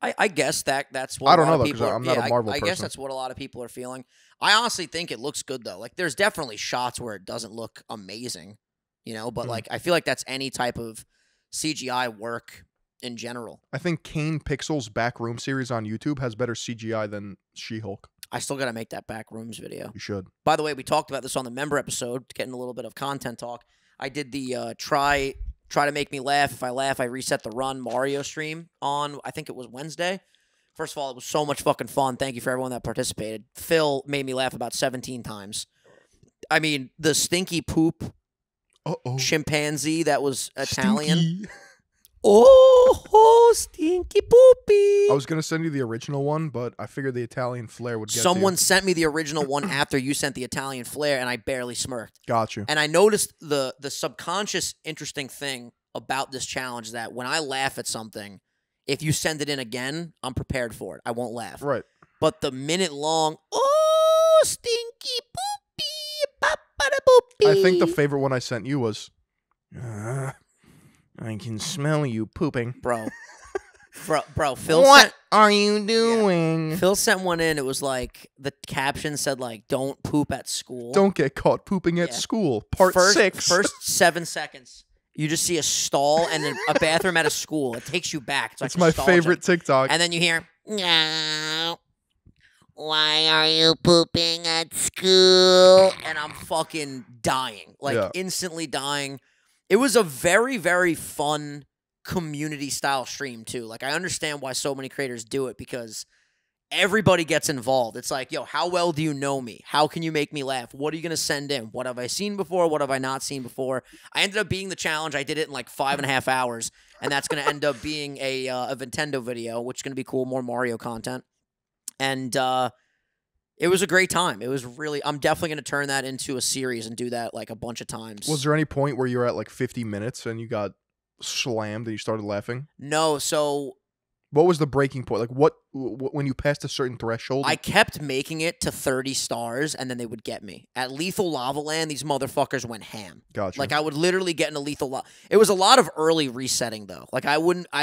I guess that's what I don't a lot know, of though, people 'cause are, I'm not a Marvel I guess person. that's what a lot of people are feeling. I honestly think it looks good though. Like there's definitely shots where it doesn't look amazing, you know, but like I feel like that's any type of CGI work in general. I think Kane Pixel's Backroom series on YouTube has better CGI than She-Hulk. I still got to make that Backrooms video. You should. By the way, we talked about this on the member episode, getting a little bit of content talk. I did the try to make me laugh. If I laugh, I reset the run Mario stream on, I think it was Wednesday. First of all, it was so much fucking fun. Thank you for everyone that participated. Phil made me laugh about 17 times. I mean, the stinky poop chimpanzee that was Italian. Stinky. Oh, stinky poopy. I was gonna send you the original one, but I figured the Italian flair would get Someone to sent me the original one after you sent the Italian flair, and I barely smirked. you. Got you. And I noticed the subconscious interesting thing about this challenge that when I laugh at something, if you send it in again, I'm prepared for it. I won't laugh. Right. But the minute long, oh, stinky poopy, papa-da-boopy. I think the favorite one I sent you was, I can smell you pooping. Bro, Phil What sent, are you doing? Phil sent one in. It was like, the caption said, like, don't poop at school. Don't get caught pooping at Yeah. school. Part first, 6. First 7 seconds. You just see a stall and then a bathroom at a school. It takes you back. It's like It's my nostalgia. favorite TikTok. And then you hear, No. Why are you pooping at school? and I'm fucking dying. Like, Yeah. instantly dying. It was a very, very fun community style stream, too. Like, I understand why so many creators do it because everybody gets involved. It's like, yo, how well do you know me? How can you make me laugh? What are you going to send in? What have I seen before? What have I not seen before? I ended up being the challenge. I did it in like 5.5 hours, and that's going to end up being a Nintendo video, which is going to be cool, more Mario content. And it was a great time. It was really, I'm definitely going to turn that into a series and do that like a bunch of times. Was there any point where you were at like 50 minutes and you got slammed and you started laughing? No, so What was the breaking point? Like what when you passed a certain threshold? I kept making it to 30 stars, and then they would get me. At Lethal Lava Land, these motherfuckers went ham. Gotcha. Like, I would literally get into Lethal Lava. It was a lot of early resetting, though. Like, I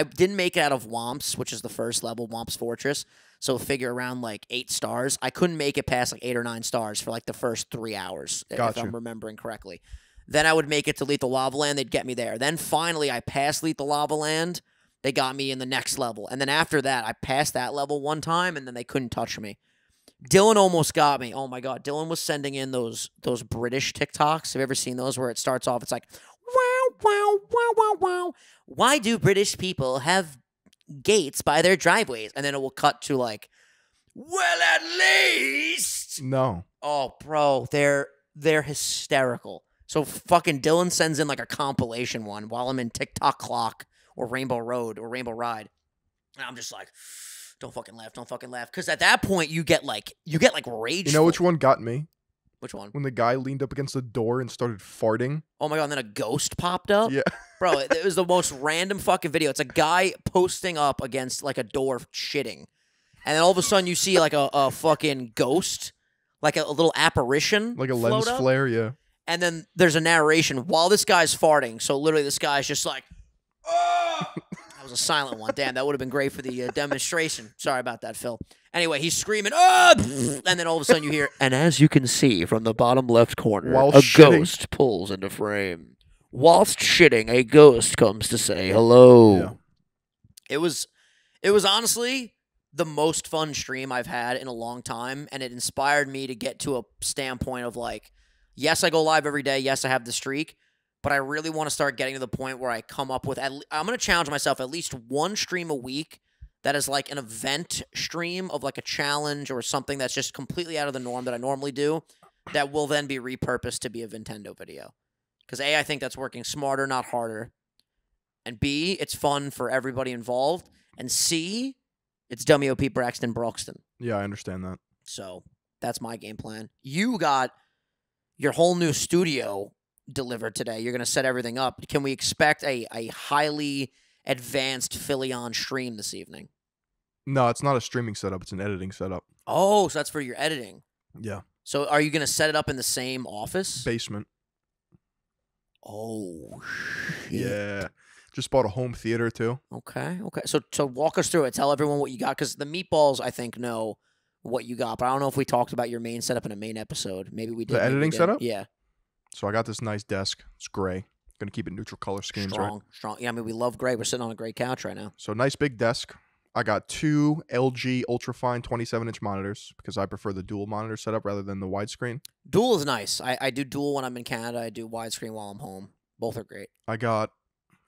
didn't make it out of Womps, which is the first level, Womps Fortress. So figure around like 8 stars. I couldn't make it past like 8 or 9 stars for like the first 3 hours, if Gotcha. I'm remembering correctly. Then I would make it to Lethal Lava Land. They'd get me there. Then finally, I passed Lethal Lava Land. They got me in the next level. And then after that, I passed that level one time, and then they couldn't touch me. Dylan almost got me. Oh, my God. Dylan was sending in those British TikToks. Have you ever seen those where it starts off? It's like, wow, wow, wow, wow, wow. Why do British people have gates by their driveways? And then it will cut to like, well, at least. no. Oh, bro, they're hysterical. So fucking Dylan sends in like a compilation one while I'm in TikTok Clock or Rainbow Road or Rainbow Ride. And I'm just like, don't fucking laugh, don't fucking laugh. Because at that point, you get like rage. You know which one got me? Which one? When the guy leaned up against the door and started farting. Oh my God, and then a ghost popped up? Yeah. Bro, it was the most random fucking video. It's a guy posting up against like a door shitting. And then all of a sudden you see like a fucking ghost, like a little apparition. Like a float lens up. flare, yeah. And then there's a narration while this guy's farting. So literally this guy's just like, oh! That was a silent one. Damn, that would have been great for the demonstration. Sorry about that, Phil. Anyway, he's screaming, oh! And then all of a sudden you hear, and as you can see from the bottom left corner, While a shitting. ghost pulls into frame. Whilst shitting, a ghost comes to say hello. Yeah. It was honestly the most fun stream I've had in a long time, and it inspired me to get to a standpoint of like, yes, I go live every day. Yes, I have the streak, but I really want to start getting to the point where I come up with, I'm going to challenge myself at least one stream a week that is like an event stream of like a challenge or something that's just completely out of the norm that I normally do that will then be repurposed to be a Nintendo video. Because A, I think that's working smarter, not harder. And B, it's fun for everybody involved. And C, it's WOP Braxton Broxton. Yeah, I understand that. So that's my game plan. You got your whole new studio delivered today. You're going to set everything up. Can we expect a highly advanced Philly-on stream this evening? No, it's not a streaming setup. It's an editing setup. Oh, so that's for your editing. Yeah. So are you going to set it up in the same office? Basement. Oh, shit. Yeah. Just bought a home theater, too. Okay. So walk us through it. Tell everyone what you got, because the meatballs, I think, know what you got. But I don't know if we talked about your main setup in a main episode. Maybe we did. The maybe we editing didn't. setup? Yeah. So I got this nice desk. It's gray. Gonna keep it neutral color schemes, right? Strong. Yeah, I mean, we love gray. We're sitting on a gray couch right now. So nice big desk. I got 2 LG Ultrafine 27-inch monitors because I prefer the dual monitor setup rather than the widescreen. Dual is nice. I do dual when I'm in Canada. I do widescreen while I'm home. Both are great. I got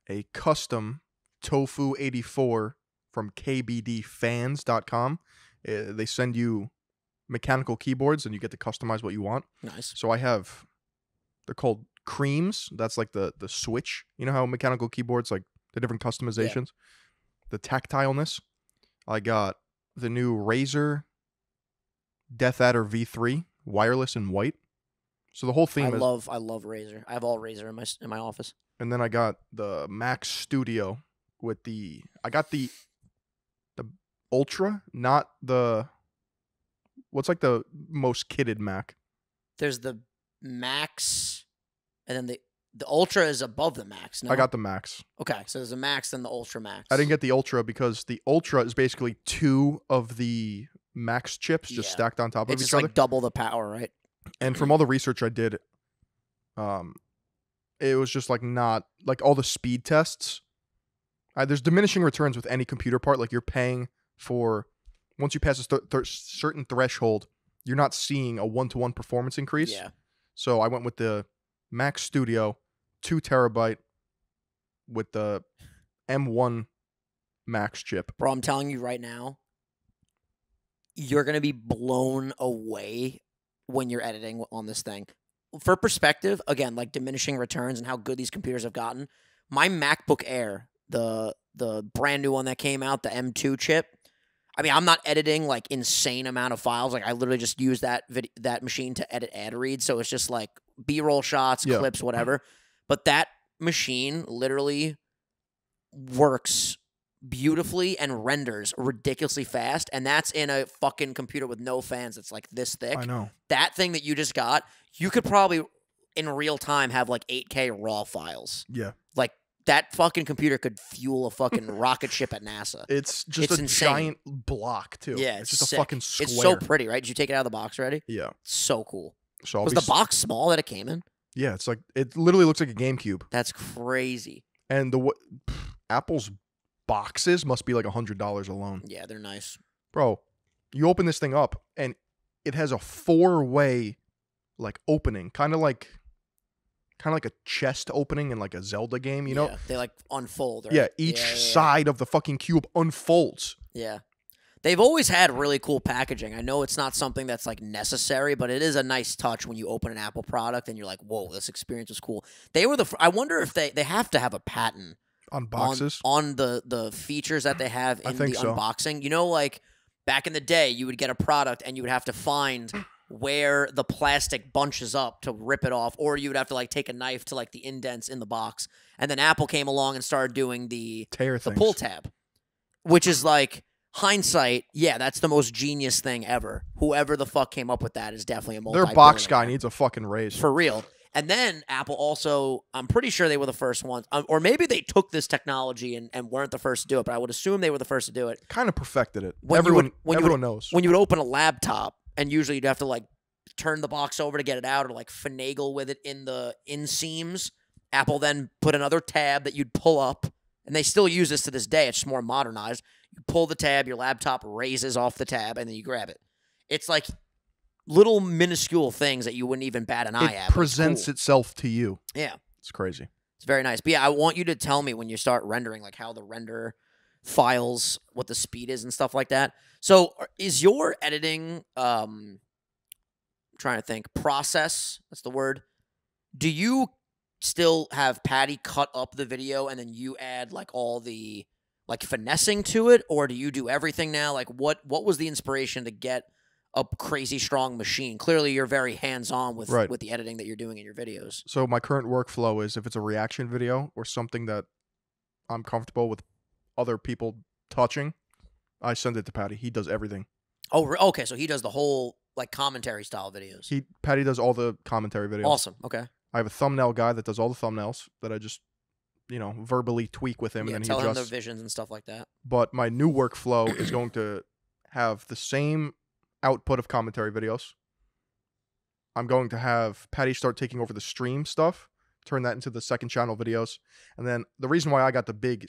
a custom Tofu 84 from kbdfans.com. They send you mechanical keyboards, and you get to customize what you want. Nice. So I have, they're called creams. That's like the switch. You know how mechanical keyboards, like the different customizations, the tactileness. I got the new Razer Death Adder V3 wireless in white. So the whole theme I is, love Razer. I have all Razer in my office. and then I got the Mac Studio with I got the Ultra, not the, what's like the most kitted Mac. There's the Max, and then the Ultra is above the Max. No? I got the Max. Okay, so there's a Max, then the Ultra Max. I didn't get the Ultra because the Ultra is basically 2 of the Max chips just Yeah. stacked on top of It's each just other. like double the power, right? And from all the research I did, it was just like not like all the speed tests. There's diminishing returns with any computer part. Like you're paying for, once you pass a certain threshold, you're not seeing a 1-to-1 performance increase. Yeah. So I went with the Mac Studio 2 terabyte with the M1 Max chip. Bro, I'm telling you right now, you're going to be blown away when you're editing on this thing. For perspective, again, like diminishing returns and how good these computers have gotten, my MacBook Air, the brand new one that came out, the M2 chip, I mean, I'm not editing like insane amount of files. Like I literally just use that machine to edit ad reads. So it's just like B-roll shots, Yeah. clips, whatever. But that machine literally works beautifully and renders ridiculously fast. And that's in a fucking computer with no fans that's like this thick. I know. That thing that you just got, you could probably in real time have like 8K raw files. Yeah. Like that fucking computer could fuel a fucking rocket ship at NASA. It's just It's a insane. giant block too. Yeah, it's just a sick. fucking square. It's so pretty, right? Did you take it out of the box already? Yeah. It's so cool. So I'll Was be the box small that it came in? Yeah, it's like it literally looks like a GameCube. That's crazy. And Apple's boxes must be like $100 alone. Yeah, they're nice. Bro, you open this thing up and it has a 4-way like opening, kind of like a chest opening in like a Zelda game, you know? Yeah, they like unfold, right? Yeah, each side of the fucking cube unfolds. Yeah. They've always had really cool packaging. I know it's not something that's like necessary, but it is a nice touch when you open an Apple product and you're like, "Whoa, this experience is cool." They were I wonder if they have to have a patent On boxes. on the features that they have I in think the so. unboxing. You know, like back in the day, you would get a product and you would have to find where the plastic bunches up to rip it off, or you would have to like take a knife to like the indents in the box. And then Apple came along and started doing the Tear things. pull tab, which is like hindsight. Yeah, that's the most genius thing ever. Whoever the fuck came up with that is definitely a Their box guy multi-billionaire. needs a fucking raise. For real. And then Apple also, I'm pretty sure they were the first ones, or maybe they took this technology and weren't the first to do it, but I would assume they were the first to do it. Kind of perfected it. When you Everyone would- everyone knows. When you would open a laptop, and usually you'd have to like turn the box over to get it out or like finagle with it in the inseams, Apple then put another tab that you'd pull up, and they still use this to this day. It's just more modernized. You pull the tab, your laptop raises off the tab, and then you grab it. It's like little minuscule things that you wouldn't even bat an eye at. It but it's presents cool. itself to you. Yeah. It's crazy. It's very nice. But yeah, I want you to tell me when you start rendering, like how the render files, what the speed is and stuff like that. So is your editing, I'm trying to think, process, that's the word. Do you still have Patty cut up the video and then you add like all the like finessing to it? Or do you do everything now? Like what was the inspiration to get a crazy strong machine? Clearly you're very hands-on with Right. with the editing that you're doing in your videos. So my current workflow is if it's a reaction video or something that I'm comfortable with other people touching, I send it to Patty. He does everything. Oh, okay. So he does the whole like commentary style videos. Patty does all the commentary videos. Awesome. Okay. I have a thumbnail guy that does all the thumbnails that I just, verbally tweak with him Yeah, and then tell he him the adjusts. visions and stuff like that. But my new workflow is going to have the same output of commentary videos. I'm going to have Patty start taking over the stream stuff, turn that into the second channel videos. And then the reason why I got the big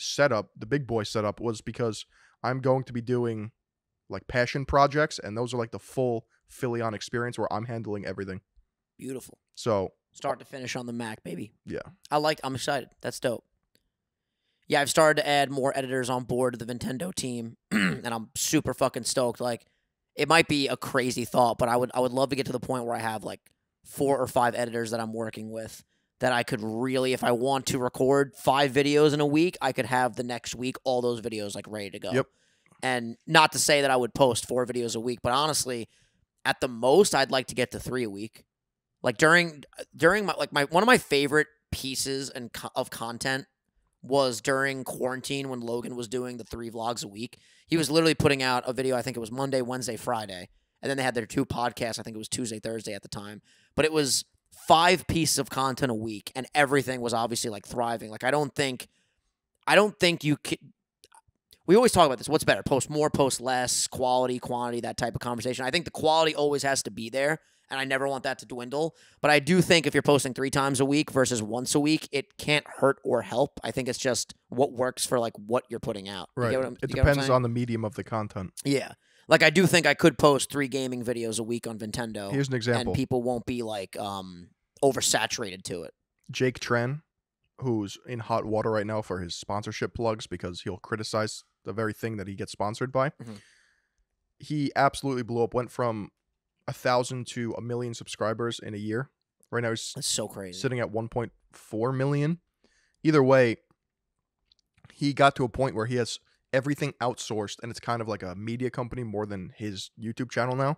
boy setup, was because I'm going to be doing like passion projects, and those are like the full Philly-on experience where I'm handling everything. Beautiful. So Start to finish on the Mac, baby. yeah, I'm excited. That's dope. yeah, I've started to add more editors on board to the Nintendo team, and I'm super fucking stoked. Like, it might be a crazy thought, but I would love to get to the point where I have like 4 or 5 editors that I'm working with that I could really, if I want to record 5 videos in a week, I could have the next week all those videos like ready to go. Yep. And not to say that I would post 4 videos a week, but honestly, at the most, I'd like to get to 3 a week. Like during my one of my favorite pieces of content was during quarantine when Logan was doing the 3 vlogs a week. He was literally putting out a video, I think it was Monday, Wednesday, Friday. And then they had their 2 podcasts. I think it was Tuesday, Thursday at the time. But it was 5 pieces of content a week, and everything was obviously like thriving. Like I don't think you could. We always talk about this. What's better? Post more, post less, quality, quantity, that type of conversation. I think the quality always has to be there, and I never want that to dwindle. But I do think if you're posting 3 times a week versus once a week, it can't hurt or help. I think it's just what works for like what you're putting out. You Right. get what I'm- It you get what I'm depends saying? on the medium of the content. Yeah. Like I do think I could post 3 gaming videos a week on Nintendo. Here's an example. And people won't be like oversaturated to it. Jake Tran, who's in hot water right now for his sponsorship plugs because he'll criticize the very thing that he gets sponsored by. Mhm. He absolutely blew up. Went from 1,000 to 1 million subscribers in a year. Right now he's That's so crazy. sitting at 1.4 million. Either way, he got to a point where he has everything outsourced, and it's kind of like a media company more than his YouTube channel now.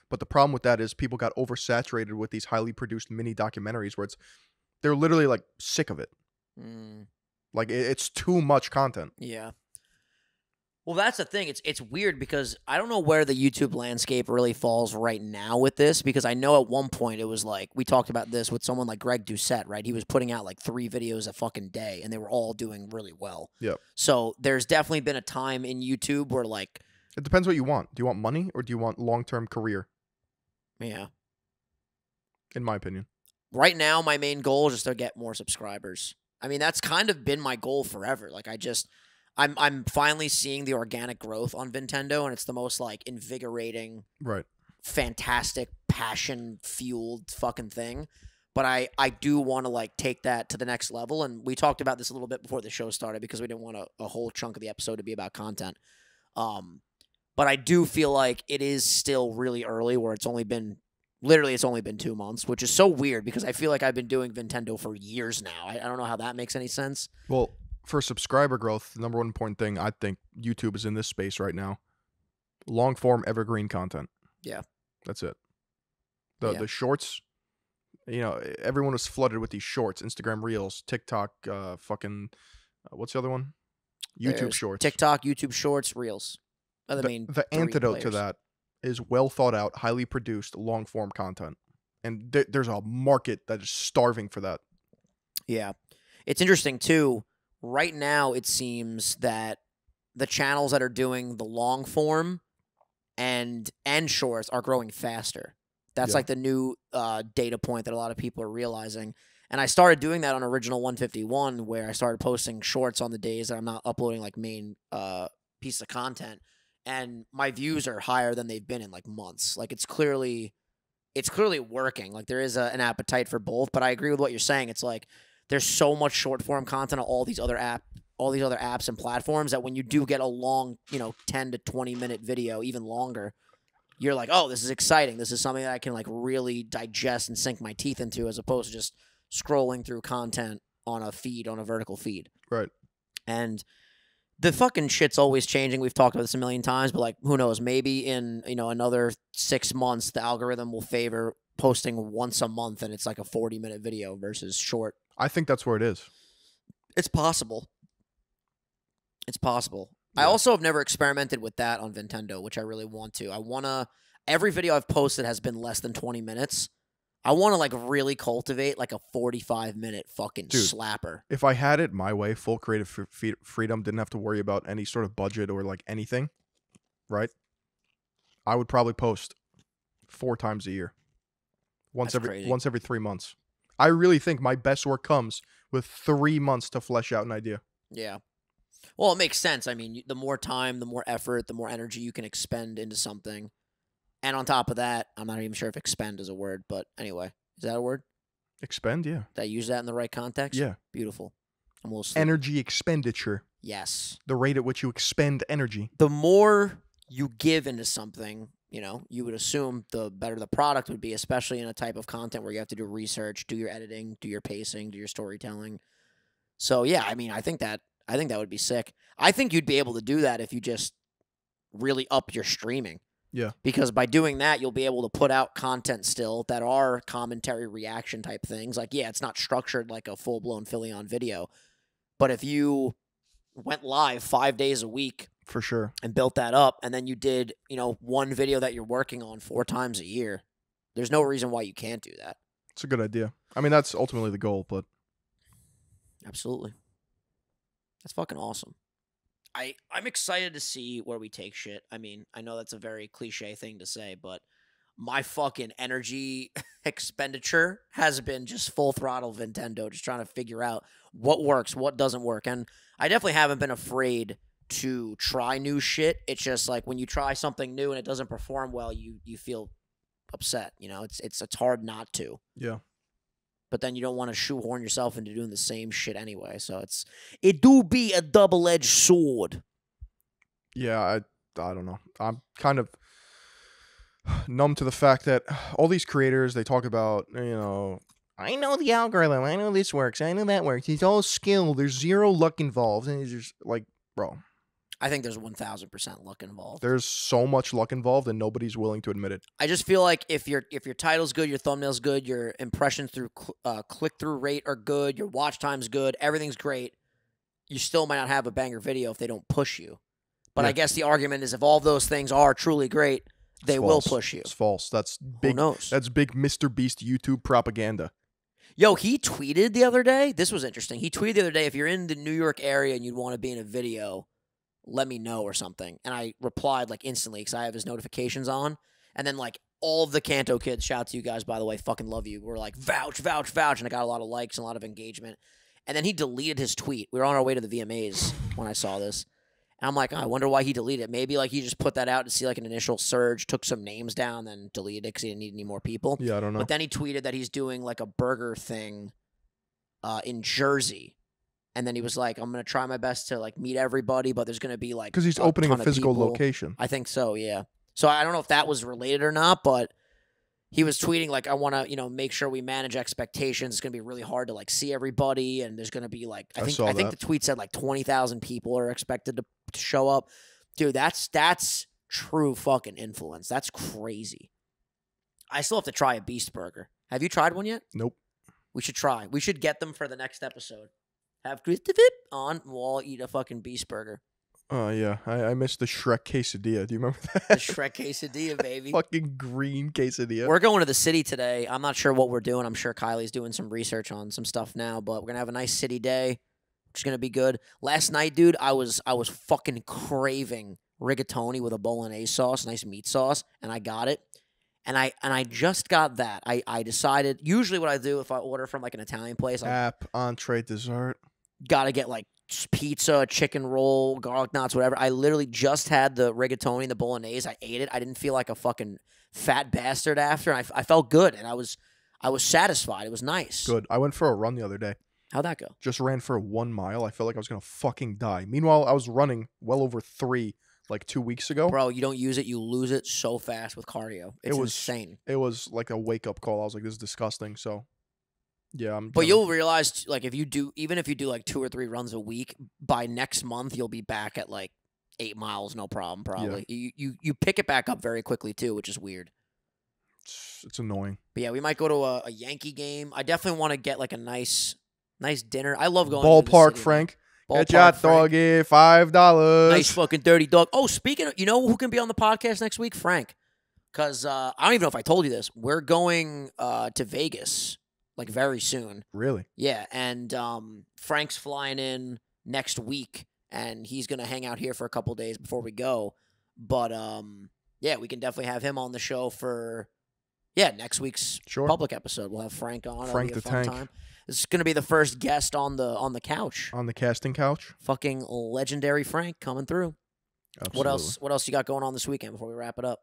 But the problem with that is people got oversaturated with these highly produced mini documentaries where they're literally like sick of it. Mm. Like it's too much content. Yeah. Well, that's the thing. It's weird because I don't know where the YouTube landscape really falls right now with this, because I know at one point it was like, we talked about this with someone like Greg Doucette, right? He was putting out like 3 videos a fucking day, and they were all doing really well. Yep. So there's definitely been a time in YouTube where like, It depends what you want. Do you want money or do you want long-term career? yeah. In my opinion. Right now, my main goal is just to get more subscribers. I mean, that's kind of been my goal forever. Like I'm finally seeing the organic growth on Nintendo, and it's the most like invigorating, Right. fantastic, passion fueled fucking thing. But I do want to like take that to the next level, and we talked about this a little bit before the show started because we didn't want a whole chunk of the episode to be about content. But I do feel like it is still really early, where it's only been 2 months, which is so weird because I feel like I've been doing Nintendo for years now. I don't know how that makes any sense. Well, for subscriber growth, the number one important thing I think YouTube is in this space right now. Long form evergreen content. Yeah. That's it. Yeah. The shorts, everyone was flooded with these shorts, Instagram Reels, TikTok, what's the other one? YouTube There's Shorts. TikTok, YouTube Shorts, Reels. Are the main The 3 antidote to players. that is well thought out, highly produced, long form content. And there's a market that is starving for that. Yeah. It's interesting, too. Right now, it seems that the channels that are doing the long form and shorts are growing faster. That's Yeah. like the new data point that a lot of people are realizing. And I started doing that on Original 151, where I started posting shorts on the days that I'm not uploading like main pieces of content. And my views are higher than they've been in like months. Like it's clearly working. Like there is an appetite for both. But I agree with what you're saying. It's like there's so much short form content on all these other apps and platforms that when you do get a long, 10 to 20 minute video, even longer, you're like, oh, this is exciting. This is something that I can like really digest and sink my teeth into, as opposed to just scrolling through content on a vertical feed. Right. And the fucking shit's always changing. We've talked about this a million times, but like, who knows? Maybe in, another 6 months, the algorithm will favor posting once a month and it's like a 40-minute video versus short. I think that's where it is. It's possible. It's possible. I Yeah. also have never experimented with that on Nintendo, which I really want to. Every video I've posted has been less than 20 minutes. I want to like really cultivate like a 45-minute fucking Dude. slapper. If I had it my way, full creative freedom, didn't have to worry about any sort of budget or like anything, right? I would probably post 4 times a year. Once That's crazy. every 3 months. I really think my best work comes with 3 months to flesh out an idea. Yeah. Well, it makes sense. I mean, the more time, the more effort, the more energy you can expend into something. And on top of that, I'm not even sure if expend is a word, but anyway, is that a word? Expend, yeah. Did I use that in the right context? Yeah. Beautiful. I'm a little sleepy. Energy expenditure. Yes. The rate at which you expend energy. The more you give into something, you know, you would assume the better the product would be, especially in a type of content where you have to do research, do your editing, do your pacing, do your storytelling. So yeah, I mean, I think that would be sick. I think you'd be able to do that if you just really up your streaming. Yeah. Because by doing that, you'll be able to put out content still that are commentary reaction type things. Like, yeah, it's not structured like a full-blown Philly on video. But if you went live 5 days a week For sure. and built that up, and then you did, you know, one video that you're working on 4 times a year, there's no reason why you can't do that. It's a good idea. I mean, that's ultimately the goal, but Absolutely. That's fucking awesome. I'm excited to see where we take shit. I mean, I know that's a very cliche thing to say, but my fucking energy expenditure has been just full throttle Nintendo, just trying to figure out what works, what doesn't work. And I definitely haven't been afraid to try new shit. It's just like when you try something new and it doesn't perform well, you feel upset. You know, it's hard not to. yeah. But then you don't want to shoehorn yourself into doing the same shit anyway. So it do be a double-edged sword. Yeah, I don't know. I'm kind of numb to the fact that all these creators, they talk about, you know, I know the algorithm, I know this works, I know that works. It's all skill. There's zero luck involved. And it's just like, bro, I think there's 1,000% luck involved. there's so much luck involved and nobody's willing to admit it. I just feel like if your title's good, your thumbnail's good, your impressions through click-through rate are good, your watch time's good, everything's great, you still might not have a banger video if they don't push you. But Yeah. I guess the argument is if all of those things are truly great, they It's will false. push you. It's false. That's Who big. knows? That's big Mr. Beast YouTube propaganda. Yo, he tweeted the other day. This was interesting. He tweeted the other day, if you're in the New York area and you'd want to be in a video, let me know or something. And I replied like instantly because I have his notifications on. And then like all of the Kanto kids, shout out to you guys, by the way, fucking love you. We're like, vouch, vouch, vouch. And I got a lot of likes and a lot of engagement. And then he deleted his tweet. We were on our way to the VMAs when I saw this. And I'm like, oh, I wonder why he deleted it. Maybe like he just put that out to see like an initial surge, took some names down, then deleted it because he didn't need any more people. Yeah, I don't know. But then he tweeted that he's doing like a burger thing in Jersey. And then he was like, I'm going to try my best to like meet everybody, but there's going to be like Because he's opening a ton of physical people. location. I think so, yeah. So I don't know if that was related or not, but he was tweeting like, I want to, you know, make sure we manage expectations. It's going to be really hard to like see everybody. And there's going to be like, I think that. the tweet said like 20,000 people are expected to show up. Dude, that's true fucking influence. That's crazy. I still have to try a Beast Burger. Have you tried one yet? Nope. We should try. We should get them for the next episode. Have Christopher on, we'll all eat a fucking Beast Burger. Oh, yeah. I missed the Shrek quesadilla. Do you remember The that? Shrek quesadilla, baby. Fucking green quesadilla. We're going to the city today. I'm not sure what we're doing. I'm sure Kylie's doing some research on some stuff now, but we're going to have a nice city day, which is going to be good. Last night, dude, I was fucking craving rigatoni with a bolognese sauce, nice meat sauce, and I got it. And I just got that. I decided, usually what I do if I order from like an Italian place, I App, entree, dessert. got to get like pizza, chicken roll, garlic knots, whatever. I literally just had the rigatoni and the bolognese. I ate it. I didn't feel like a fucking fat bastard after. I felt good, and I was satisfied. It was nice. Good. I went for a run the other day. How'd that go? Just ran for 1 mile. I felt like I was going to fucking die. Meanwhile, I was running well over 3 like 2 weeks ago. Bro, you don't use it, you lose it so fast with cardio. It's was- insane. It was like a wake-up call. I was like, this is disgusting. So, yeah. But you'll realize, like, even if you do like 2 or 3 runs a week, by next month you'll be back at like 8 miles, no problem. Probably. You pick it back up very quickly too, which is weird. It's annoying. But yeah, we might go to a Yankee game. I definitely want to get like a nice dinner. I love going to the Ballpark, city, man. Frank. Ballpark, Get your Frank. doggy $5. Nice fucking dirty dog. Oh, speaking of, you know who can be on the podcast next week? Frank. Because I don't even know if I told you this. We're going to Vegas like very soon. Really? Yeah, and Frank's flying in next week, and he's going to hang out here for a couple days before we go. But, yeah, we can definitely have him on the show for, next week's Sure. public episode. We'll have Frank on. It'll Frank be a the fun Tank. time. This is going to be the first guest on the couch. On the casting couch? Fucking legendary Frank coming through. Absolutely. What else you got going on this weekend before we wrap it up?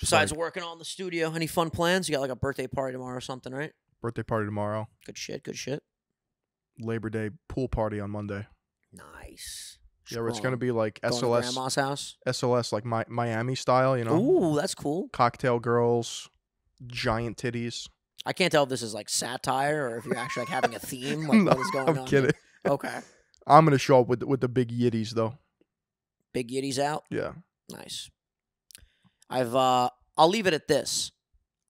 Besides Like, working on the studio, any fun plans? You got like a birthday party tomorrow or something, right? birthday party tomorrow. Good shit, good shit. Labor Day pool party on Monday. Nice. Yeah, where it's Strong. gonna be like Going to SLS, grandma's house. SLS like Miami style, you know, Ooh, that's cool. cocktail girls, giant titties. I can't tell if this is like satire or if you're actually like having a theme. Like No, what is going I'm on? kidding. Here? Okay. I'm gonna show up with the big yitties though. Big Yitty's out. Yeah. Nice. I'll leave it at this.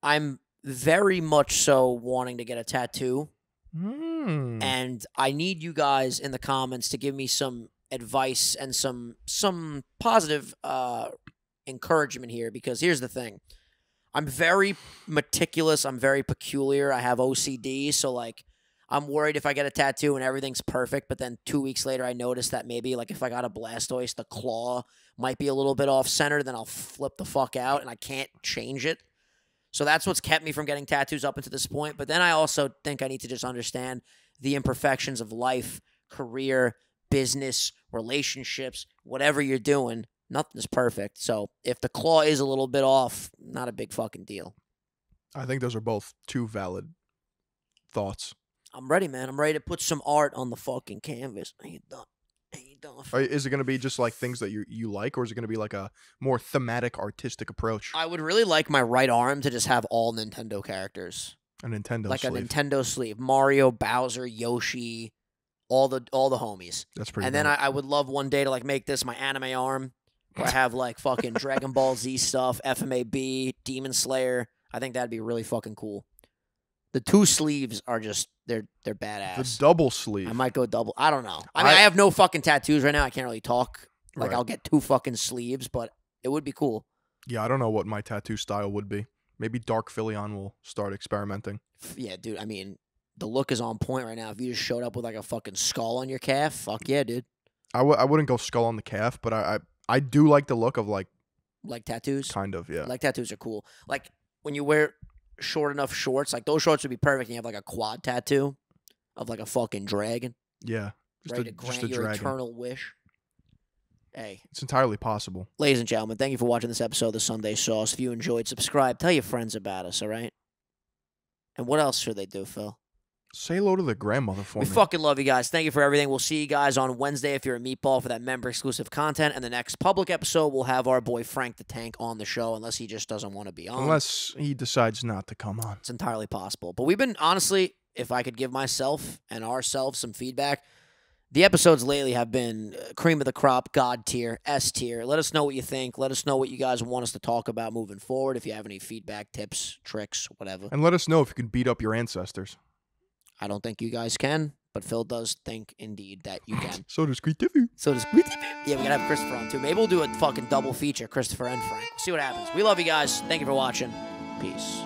I'm very much so wanting to get a tattoo, and I need you guys in the comments to give me some advice and some positive encouragement here, because here's the thing. I'm very meticulous. I'm very peculiar. I have OCD, so like I'm worried if I get a tattoo and everything's perfect, but then 2 weeks later I notice that maybe like if I got a Blastoise, the claw might be a little bit off center, then I'll flip the fuck out and I can't change it. So that's what's kept me from getting tattoos up until this point. But then I also think I need to just understand the imperfections of life, career, business, relationships, whatever you're doing. Nothing's perfect. So if the claw is a little bit off, not a big fucking deal. I think those are both two valid thoughts. I'm ready, man. I'm ready to put some art on the fucking canvas. Ain't done. Is it going to be just like things that you like, or is it going to be like a more thematic, artistic approach? I would really like my right arm to just have all Nintendo characters. A Nintendo Like sleeve. a Nintendo sleeve. Mario, Bowser, Yoshi, all the homies. That's pretty. And then dope. I would love one day to like make this my anime arm, where I have like fucking Dragon Ball Z stuff, FMAB, Demon Slayer. I think that'd be really fucking cool. The two sleeves are just they're badass. the double sleeve. I might go double. I don't know. I mean, I have no fucking tattoos right now. I can't really talk. Like Right. I'll get two fucking sleeves, but it would be cool. Yeah, I don't know what my tattoo style would be. Maybe Dark Philion will start experimenting. Yeah, dude. I mean, the look is on point right now. If you just showed up with like a fucking skull on your calf, fuck yeah, dude. I wouldn't go skull on the calf, but I do like the look of like Like tattoos. kind of, yeah. Like tattoos are cool. Like when you wear short enough shorts, like those shorts would be perfect. And you have like a quad tattoo of like a fucking dragon, Yeah. Just ready a, to just grant a your dragon. eternal wish. Hey, It's entirely possible. ladies and gentlemen, thank you for watching this episode of the Sunday Sauce. If you enjoyed, subscribe. Tell your friends about us, all right? And what else should they do, Phil? Say hello to the grandmother for We me. fucking love you guys. Thank you for everything. We'll see you guys on Wednesday if you're a meatball for that member-exclusive content. And the next public episode, we'll have our boy Frank the Tank on the show, unless he just doesn't want to be on. Unless he decides not to come on. It's entirely possible. But we've been, honestly, if I could give myself and ourselves some feedback, the episodes lately have been cream of the crop, God tier, S tier. Let us know what you think. Let us know what you guys want us to talk about moving forward. If you have any feedback, tips, tricks, whatever. And let us know if you can beat up your ancestors. I don't think you guys can, but Phil does think, indeed, that you can. So does Creativity. So does yeah, we gotta have Christopher on too. Maybe we'll do a fucking double feature, Christopher and Frank. We'll see what happens. We love you guys. Thank you for watching. Peace.